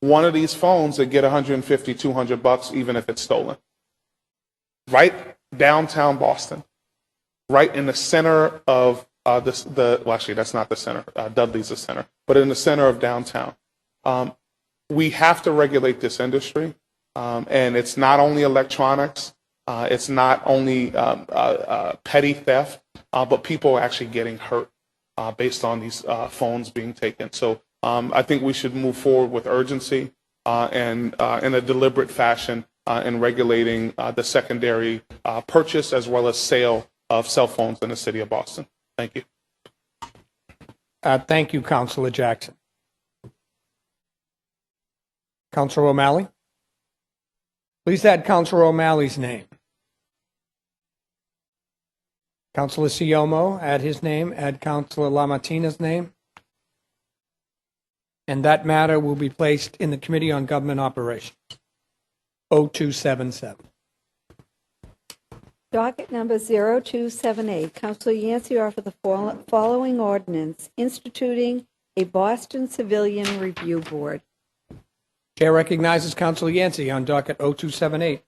one of these phones and get $150, $200, even if it's stolen. Right downtown Boston, right in the center of well, actually, that's not the center. Dudley's the center, but in the center of downtown. We have to regulate this industry, and it's not only electronics, it's not only petty theft, but people are actually getting hurt based on these phones being taken. So I think we should move forward with urgency and in a deliberate fashion in regulating the secondary purchase as well as sale of cell phones in the city of Boston. Thank you. Thank you, Councilor Jackson. Councilor O'Malley? Please add Councilor O'Malley's name. Councilor Siomo, add his name, add Councilor Lamartina's name. And that matter will be placed in the Committee on Government Operations. 0277. Docket number 0278, Councilor Yancey offered the following ordinance instituting a Boston Civilian Review Board. Chair recognizes Councilor Yancey on docket 0278.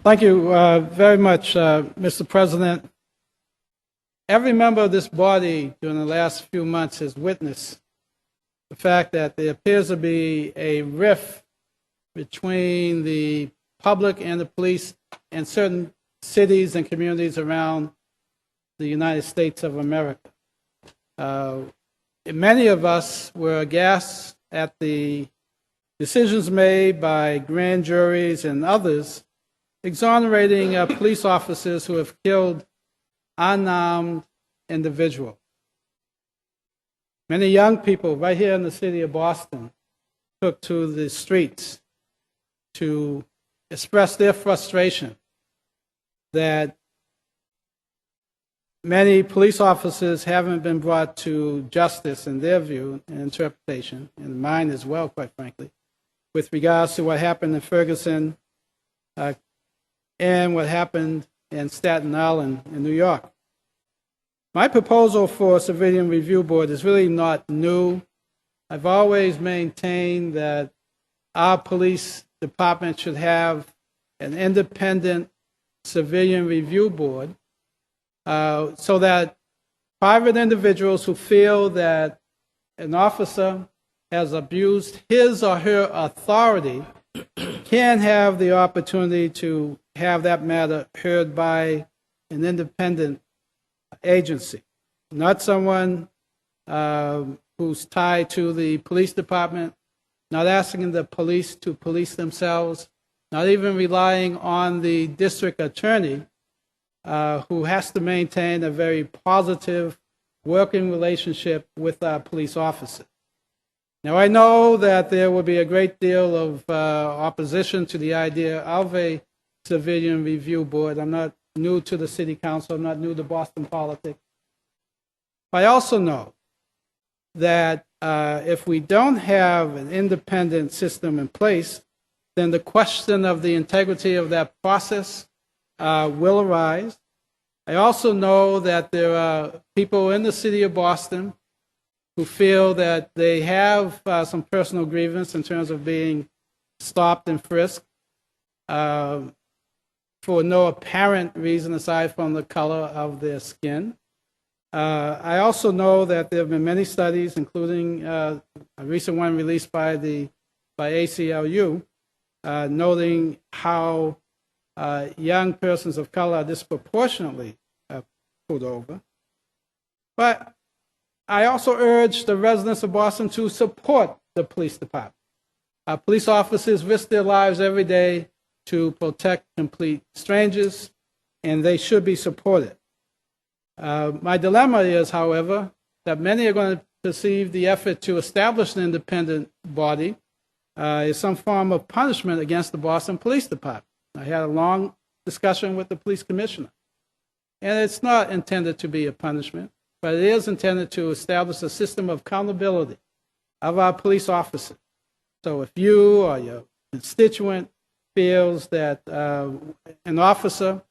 Thank you very much, Mr. President. Every member of this body during the last few months has witnessed the fact that there appears to be a rift between the public and the police in certain cities and communities around the United States of America. Many of us were aghast at the decisions made by grand juries and others exonerating police officers who have killed unarmed individuals. Many young people right here in the city of Boston took to the streets to express their frustration that many police officers haven't been brought to justice in their view and interpretation, and mine as well, quite frankly, with regards to what happened in Ferguson and what happened in Staten Island in New York. My proposal for a civilian review board is really not new. I've always maintained that our police department should have an independent civilian review board so that private individuals who feel that an officer has abused his or her authority can have the opportunity to have that matter heard by an independent agency, not someone who's tied to the police department, not asking the police to police themselves, not even relying on the district attorney who has to maintain a very positive working relationship with our police officers. Now, I know that there will be a great deal of opposition to the idea of a civilian review board. I'm not new to the city council. I'm not new to Boston politics. But I also know that if we don't have an independent system in place, then the question of the integrity of that process will arise. I also know that there are people in the city of Boston who feel that they have some personal grievance in terms of being stopped and frisked for no apparent reason aside from the color of their skin. I also know that there have been many studies, including a recent one released by ACLU, noting how young persons of color are disproportionately pulled over. But I also urge the residents of Boston to support the police department. Our police officers risk their lives every day to protect complete strangers, and they should be supported. My dilemma is, however, that many are going to perceive the effort to establish an independent body as some form of punishment against the Boston Police Department. I had a long discussion with the police commissioner, and it's not intended to be a punishment, but it is intended to establish a system of accountability of our police officers. So if you or your constituent feels that an officer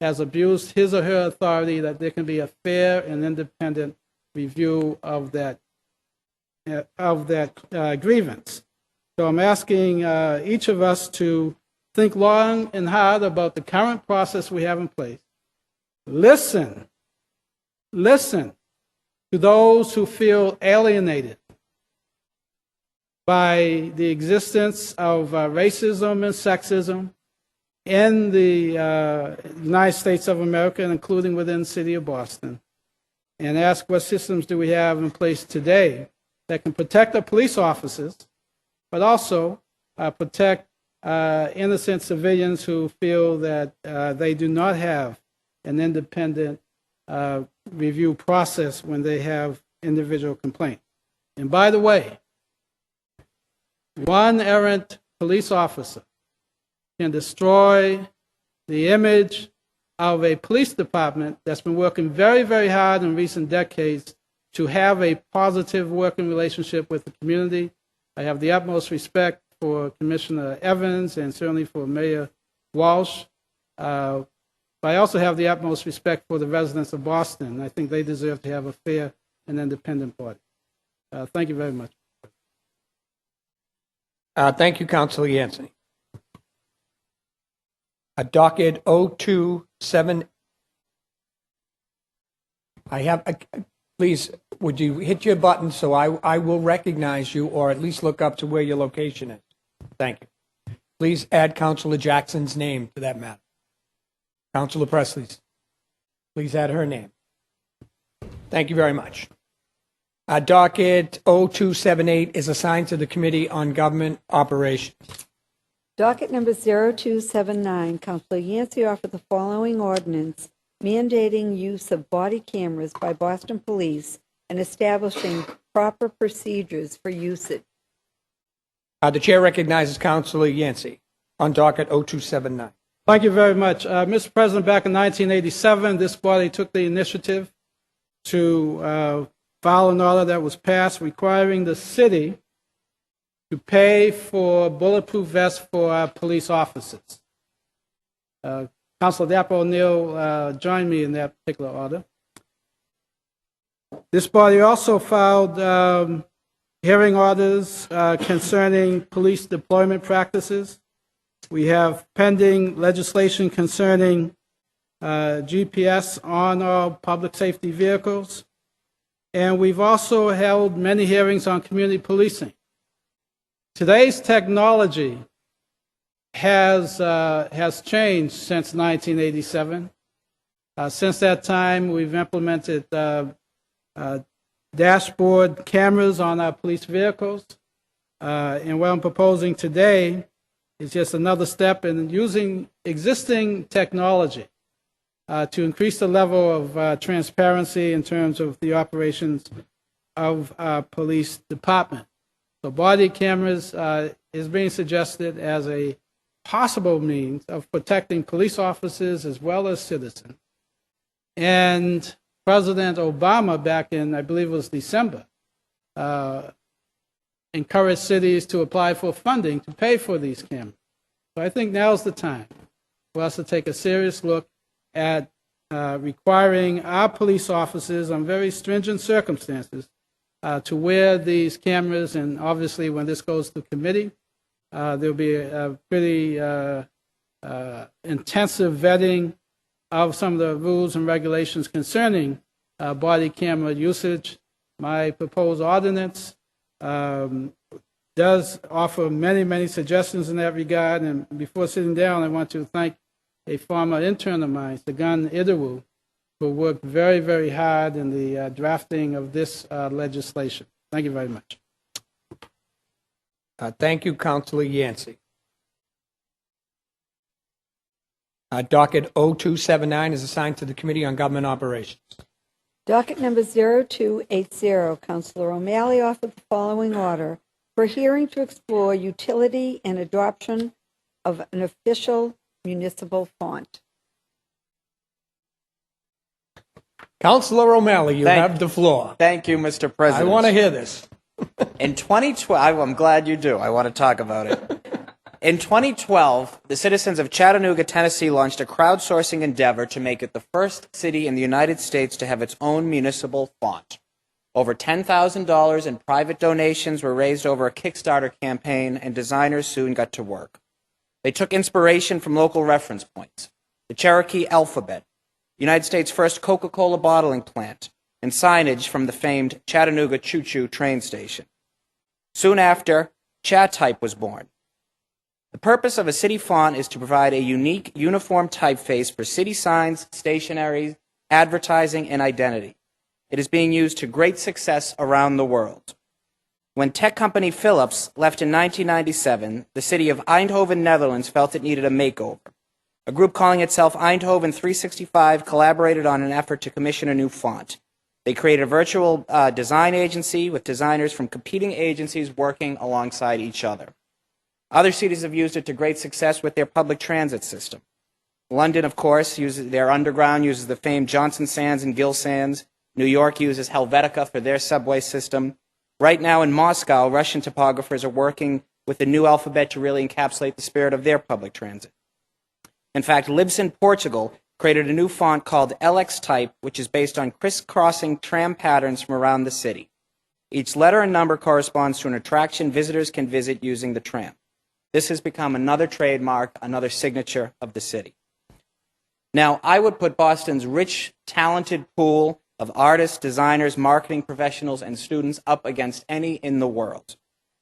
has abused his or her authority, that there can be a fair and independent review of that grievance. So I'm asking each of us to think long and hard about the current process we have in place. Listen to those who feel alienated by the existence of racism and sexism in the United States of America, including within the city of Boston, and ask what systems do we have in place today that can protect our police officers, but also protect innocent civilians who feel that they do not have an independent review process when they have individual complaints. And by the way, one errant police officer can destroy the image of a police department that's been working very, very hard in recent decades to have a positive working relationship with the community. I have the utmost respect for Commissioner Evans and certainly for Mayor Walsh. But I also have the utmost respect for the residents of Boston. I think they deserve to have a fair and independent body. Thank you very much. Thank you, Councilor Yancey. Docket 027. I have, please, would you hit your button so I will recognize you or at least look up to where your location is? Thank you. Please add Councilor Jackson's name to that matter. Councilor Presley's. Please add her name. Thank you very much. Docket 0278 is assigned to the Committee on Government Operations. Docket number 0279, Councilor Yancey offered the following ordinance mandating use of body cameras by Boston Police and establishing proper procedures for usage. The chair recognizes Councilor Yancey on docket 0279. Thank you very much. Mr. President, back in 1987, this body took the initiative to file an order that was passed requiring the city to pay for bulletproof vests for our police officers. Councilor Dapper O'Neill joined me in that particular order. This body also filed hearing orders concerning police deployment practices. We have pending legislation concerning GPS on all public safety vehicles. And we've also held many hearings on community policing. Today's technology has changed since 1987. Since that time, we've implemented dashboard cameras on our police vehicles. And what I'm proposing today is just another step in using existing technology to increase the level of transparency in terms of the operations of our police department. So body cameras is being suggested as a possible means of protecting police officers as well as citizens. And President Obama, back in, I believe it was December, encouraged cities to apply for funding to pay for these cameras. So I think now's the time for us to take a serious look at requiring our police officers on very stringent circumstances to wear these cameras, and obviously when this goes to committee, there'll be a pretty intensive vetting of some of the rules and regulations concerning body camera usage. My proposed ordinance does offer many, many suggestions in that regard, and before sitting down, I want to thank a former intern of mine, Sagan Idawu, who worked very, very hard in the drafting of this legislation. Thank you very much. Thank you, Councilor Yancey. Docket 0279 is assigned to the Committee on Government Operations. Docket number 0280, Councilor O'Malley offered the following order for hearing to explore utility and adoption of an official municipal font. Councilor O'Malley, you have the floor. Thank you, Mr. President. I want to hear this. In 2012, I'm glad you do. I want to talk about it. In 2012, the citizens of Chattanooga, Tennessee launched a crowdsourcing endeavor to make it the first city in the United States to have its own municipal font. Over $10,000 in private donations were raised over a Kickstarter campaign, and designers soon got to work. They took inspiration from local reference points: the Cherokee alphabet, United States' first Coca-Cola bottling plant, and signage from the famed Chattanooga Choo Choo train station. Soon after, ChatType was born. The purpose of a city font is to provide a unique, uniform typeface for city signs, stationery, advertising, and identity. It is being used to great success around the world. When tech company Philips left in 1997, the city of Eindhoven, Netherlands felt it needed a makeover. A group calling itself Eindhoven 365 collaborated on an effort to commission a new font. They created a virtual design agency with designers from competing agencies working alongside each other. Other cities have used it to great success with their public transit system. London, of course, uses their underground, uses the famed Johnson Sands and Gill Sands. New York uses Helvetica for their subway system. Right now in Moscow, Russian topographers are working with the new alphabet to really encapsulate the spirit of their public transit. In fact, Libsyn, Portugal, created a new font called LX Type, which is based on crisscrossing tram patterns from around the city. Each letter and number corresponds to an attraction visitors can visit using the tram. This has become another trademark, another signature of the city. Now, I would put Boston's rich, talented pool of artists, designers, marketing professionals, and students up against any in the world.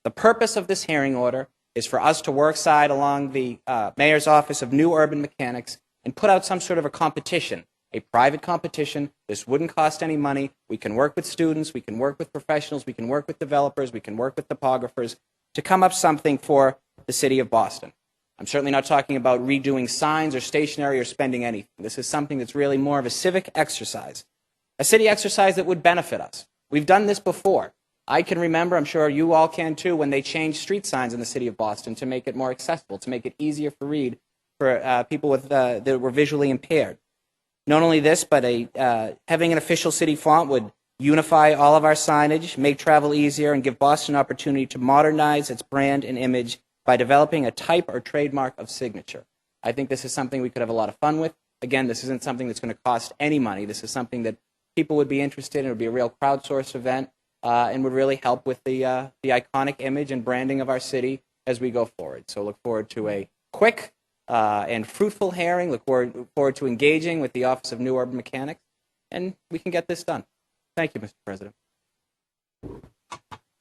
The purpose of this hearing order is for us to work side along the Mayor's Office of New Urban Mechanics and put out some sort of a competition, a private competition. This wouldn't cost any money. We can work with students, we can work with professionals, we can work with developers, we can work with topographers to come up something for the city of Boston. I'm certainly not talking about redoing signs or stationery or spending anything. This is something that's really more of a civic exercise, a city exercise that would benefit us. We've done this before. I can remember, I'm sure you all can too, when they changed street signs in the city of Boston to make it more accessible, to make it easier for read for people with, that were visually impaired. Not only this, but having an official city font would unify all of our signage, make travel easier, and give Boston an opportunity to modernize its brand and image by developing a type or trademark of signature. I think this is something we could have a lot of fun with. Again, this isn't something that's going to cost any money. This is something that people would be interested in. It would be a real crowdsourced event and would really help with the iconic image and branding of our city as we go forward. So look forward to a quick and fruitful hearing. Look forward to engaging with the Office of New Urban Mechanics, and we can get this done. Thank you, Mr. President.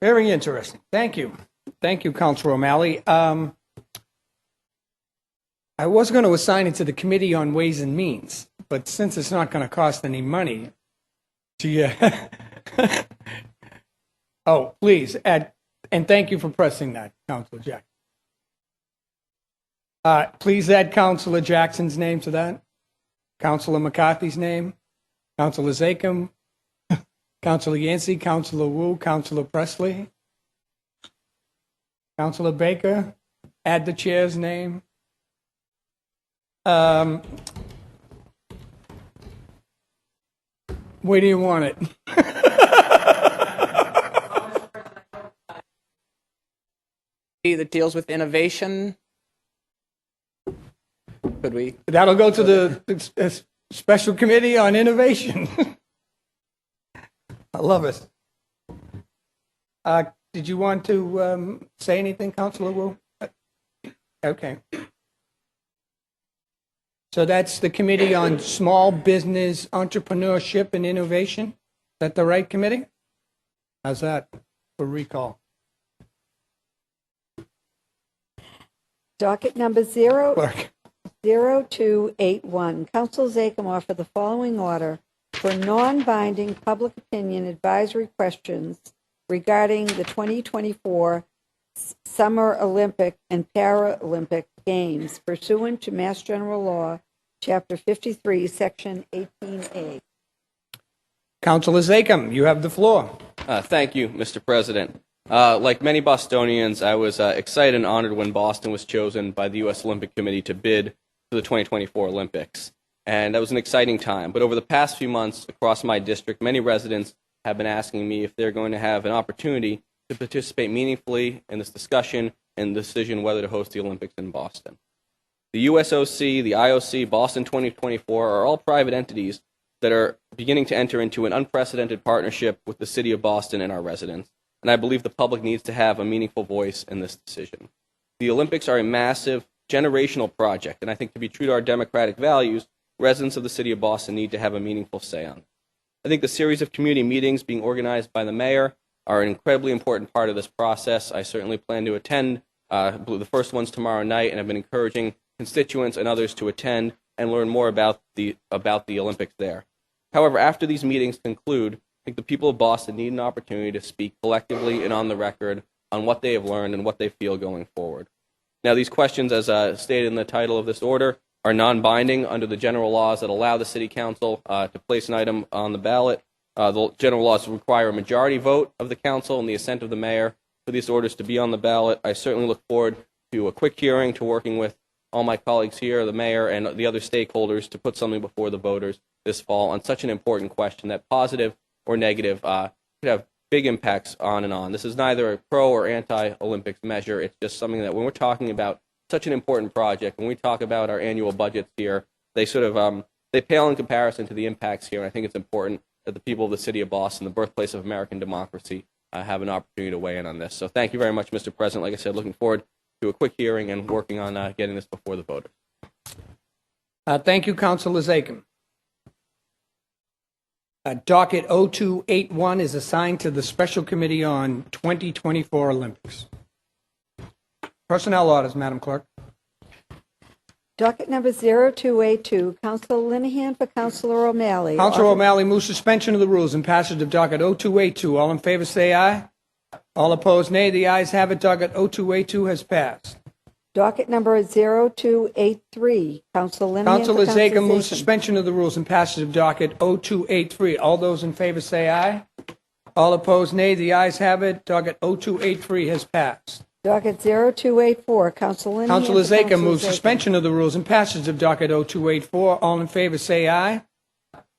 Very interesting. Thank you. Thank you, Councilor O'Malley. I was going to assign it to the Committee on Ways and Means, but since it's not going to cost any money, oh, please add, and thank you for pressing that, Councilor Jackson. Please add Councilor Jackson's name to that. Councilor McCarthy's name, Councilor Zakem, Councilor Yancey, Councilor Wu, Councilor Presley, Councilor Baker, add the chair's name. Where do you want it? That deals with innovation. Could we? That'll go to the Special Committee on Innovation. I love it. Did you want to say anything, Councilor Wu? Okay. So that's the Committee on Small Business Entrepreneurship and Innovation. Is that the right committee? How's that for recall? Docket number Clerk. 0281. Council Zakem offer the following order for non-binding public opinion advisory questions regarding the 2024 Summer Olympic and Paralympic Games pursuant to Mass General Law, Chapter 53, Section 18A. Councilor Zakem, you have the floor. Thank you, Mr. President. Like many Bostonians, I was excited and honored when Boston was chosen by the U.S. Olympic Committee to bid for the 2024 Olympics. And that was an exciting time. But over the past few months across my district, many residents have been asking me if they're going to have an opportunity to participate meaningfully in this discussion and the decision whether to host the Olympics in Boston. The USOC, the IOC, Boston 2024 are all private entities that are beginning to enter into an unprecedented partnership with the city of Boston and our residents. And I believe the public needs to have a meaningful voice in this decision. The Olympics are a massive, generational project, and I think to be true to our democratic values, residents of the city of Boston need to have a meaningful say on it. I think the series of community meetings being organized by the mayor are an incredibly important part of this process. I certainly plan to attend the first ones tomorrow night, and have been encouraging constituents and others to attend and learn more about the Olympics there. However, after these meetings conclude, I think the people of Boston need an opportunity to speak collectively and on the record on what they have learned and what they feel going forward. Now, these questions, as stated in the title of this order, are non-binding under the general laws that allow the City Council to place an item on the ballot. The general laws require a majority vote of the Council and the assent of the Mayor for these orders to be on the ballot. I certainly look forward to a quick hearing, to working with all my colleagues here, the mayor, and the other stakeholders to put something before the voters this fall on such an important question that, positive or negative, could have big impacts on and on. This is neither a pro or anti-Olympics measure. It's just something that when we're talking about such an important project, when we talk about our annual budgets here, they sort of they pale in comparison to the impacts here. And I think it's important that the people of the city of Boston, the birthplace of American democracy, have an opportunity to weigh in on this. So thank you very much, Mr. President. Like I said, looking forward to a quick hearing and working on getting this before the voters. Thank you, Councilor Zachem. Docket 0281 is assigned to the Special Committee on 2024 Olympics. Personnel orders, Madam Clerk. Docket number 0282, Councilor Linehan for Councilor O'Malley. Councilor O'Malley moves suspension of the rules and passage of docket 0282. All in favor say aye. All opposed nay. The ayes have it. Docket 0282 has passed. Docket number 0283, Councilor Linehan Councilor for Zachem moves Zachem. suspension of the rules and passage of docket 0283. All those in favor say aye. All opposed nay. The ayes have it. Docket 0283 has passed. Docket 0284, Councilor Linehan Councilor for Zachem Councilor moves Zachem. suspension of the rules and passage of docket 0284. All in favor say aye.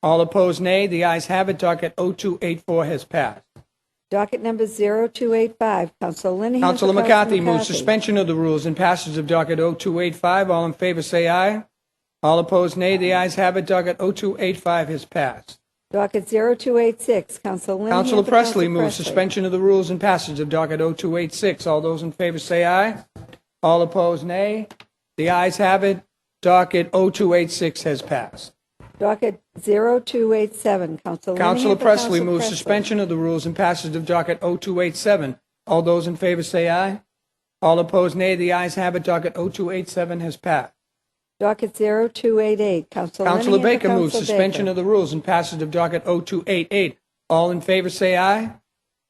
All opposed nay. The ayes have it. Docket 0284 has passed. Docket number 0285, Councilor Linehan for Councilor Councilor McCarthy moves suspension of the rules and passage of docket 0285. All in favor say aye. All opposed nay. The ayes have it. Docket 0285 has passed. Docket 0286, Councilor Linehan Councilor for Presley Councilor moves Presley. suspension of the rules and passage of docket 0286. All those in favor say aye. All opposed nay. The ayes have it. Docket 0286 has passed. Docket 0287, Councilor Linehan Councilor for Presley Councilor moves Presley. suspension of the rules and passage of docket 0287. All those in favor say aye. All opposed nay. The ayes have it. Docket 0287 has passed. Docket 0288, Councilor Councilor Linehan Baker for moves Councilor suspension Baker. of the rules and passage of docket 0288. All in favor say aye.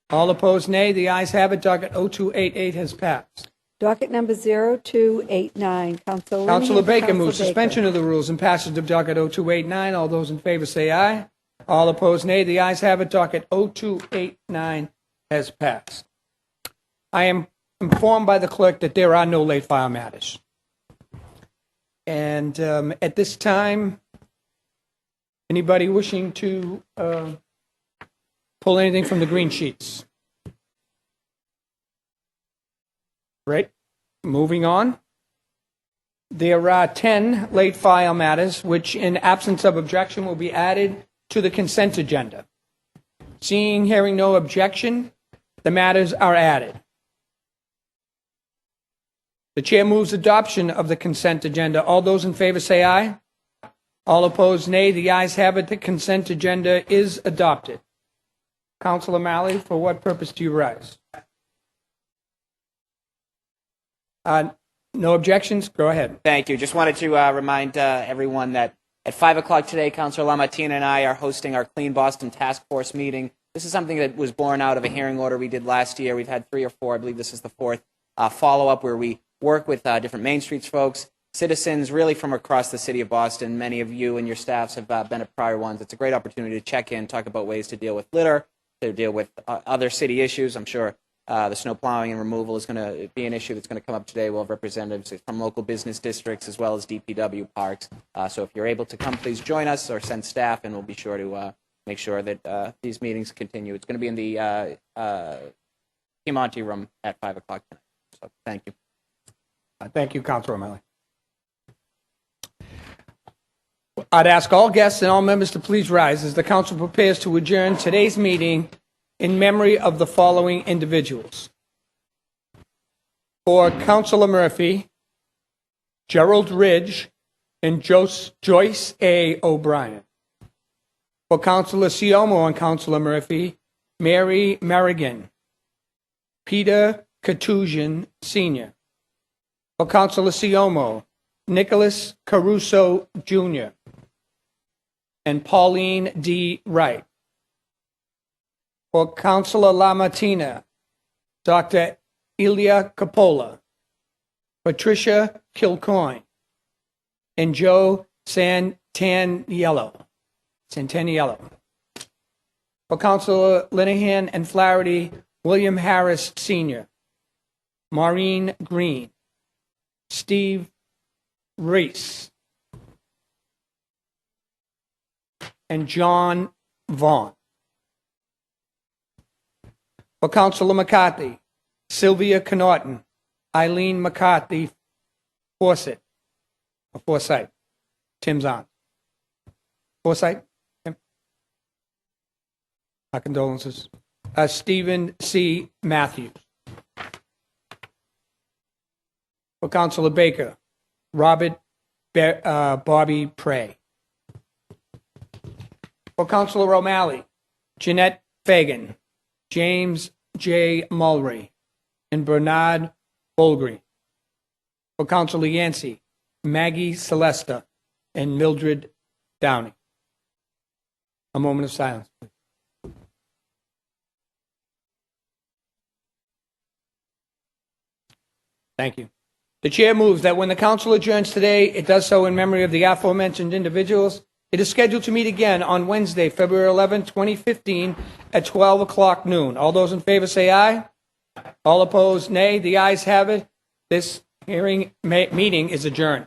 All opposed nay. The ayes have it. Docket 0288 has passed. Docket number 0289, Councilor Linehan Councilor for Baker Councilor moves Baker. suspension of the rules and passage of docket 0289. All those in favor say aye. All opposed nay. The ayes have it. Docket 0289 has passed. I am informed by the clerk that there are no late file matters. And at this time, anybody wishing to pull anything from the green sheets? Right. Moving on. There are 10 late file matters, which in absence of objection will be added to the consent agenda. Seeing, hearing no objection, the matters are added. The chair moves adoption of the consent agenda. All those in favor say aye. All opposed, nay. The ayes have it. The consent agenda is adopted. Councilor Malley, for what purpose do you rise? No objections? Go ahead. Thank you. Just wanted to remind everyone that at 5 o'clock today, Councilor LaMattina and I are hosting our Clean Boston Task Force meeting. This is something that was born out of a hearing order we did last year. We've had 3 or 4, I believe this is the 4th, follow-up where we work with different Main Streets folks, citizens really from across the city of Boston. Many of you and your staffs have been at prior ones. It's a great opportunity to check in, talk about ways to deal with litter, to deal with other city issues. I'm sure the snow plowing and removal is going to be an issue that's going to come up today. We'll have representatives from local business districts as well as DPW parks. So if you're able to come, please join us or send staff, and we'll be sure to make sure that these meetings continue. It's going to be in the Piemonte room at 5 o'clock tonight. So thank you. Thank you, Councilor O'Malley. I'd ask all guests and all members to please rise as the council prepares to adjourn today's meeting in memory of the following individuals. For Councilor Murphy, Gerald Ridge, and Joyce A. O'Brien. For Councilor Siomo and Councilor Murphy, Mary Merrigan, Peter Katusian Sr. For Councilor Siomo, Nicholas Caruso Jr. and Pauline D. Wright. For Councilor LaMattina, Dr. Ilya Capola, Patricia Kilcoyne, and Joe Santaniello. For Councilor Linehan and Flaherty, William Harris Sr., Maureen Green, Steve Reese and John Vaughn. For Councilor McCarthy, Sylvia Connaughton, Eileen McCarthy Forsyth, Tim's aunt. Forsyth? Tim? Our condolences. Stephen C. Matthews. For Councilor Baker, Robert Bobby Prey. For Councilor O'Malley, Jeanette Fagan, James J. Mulray, and Bernard Bolgreen. For Councilor Yancey, Maggie Celesta, and Mildred Downey. A moment of silence, please. Thank you. The chair moves that when the council adjourns today, it does so in memory of the aforementioned individuals. It is scheduled to meet again on Wednesday, February 11, 2015, at 12 o'clock noon. All those in favor say aye. All opposed, nay. The ayes have it. This meeting is adjourned.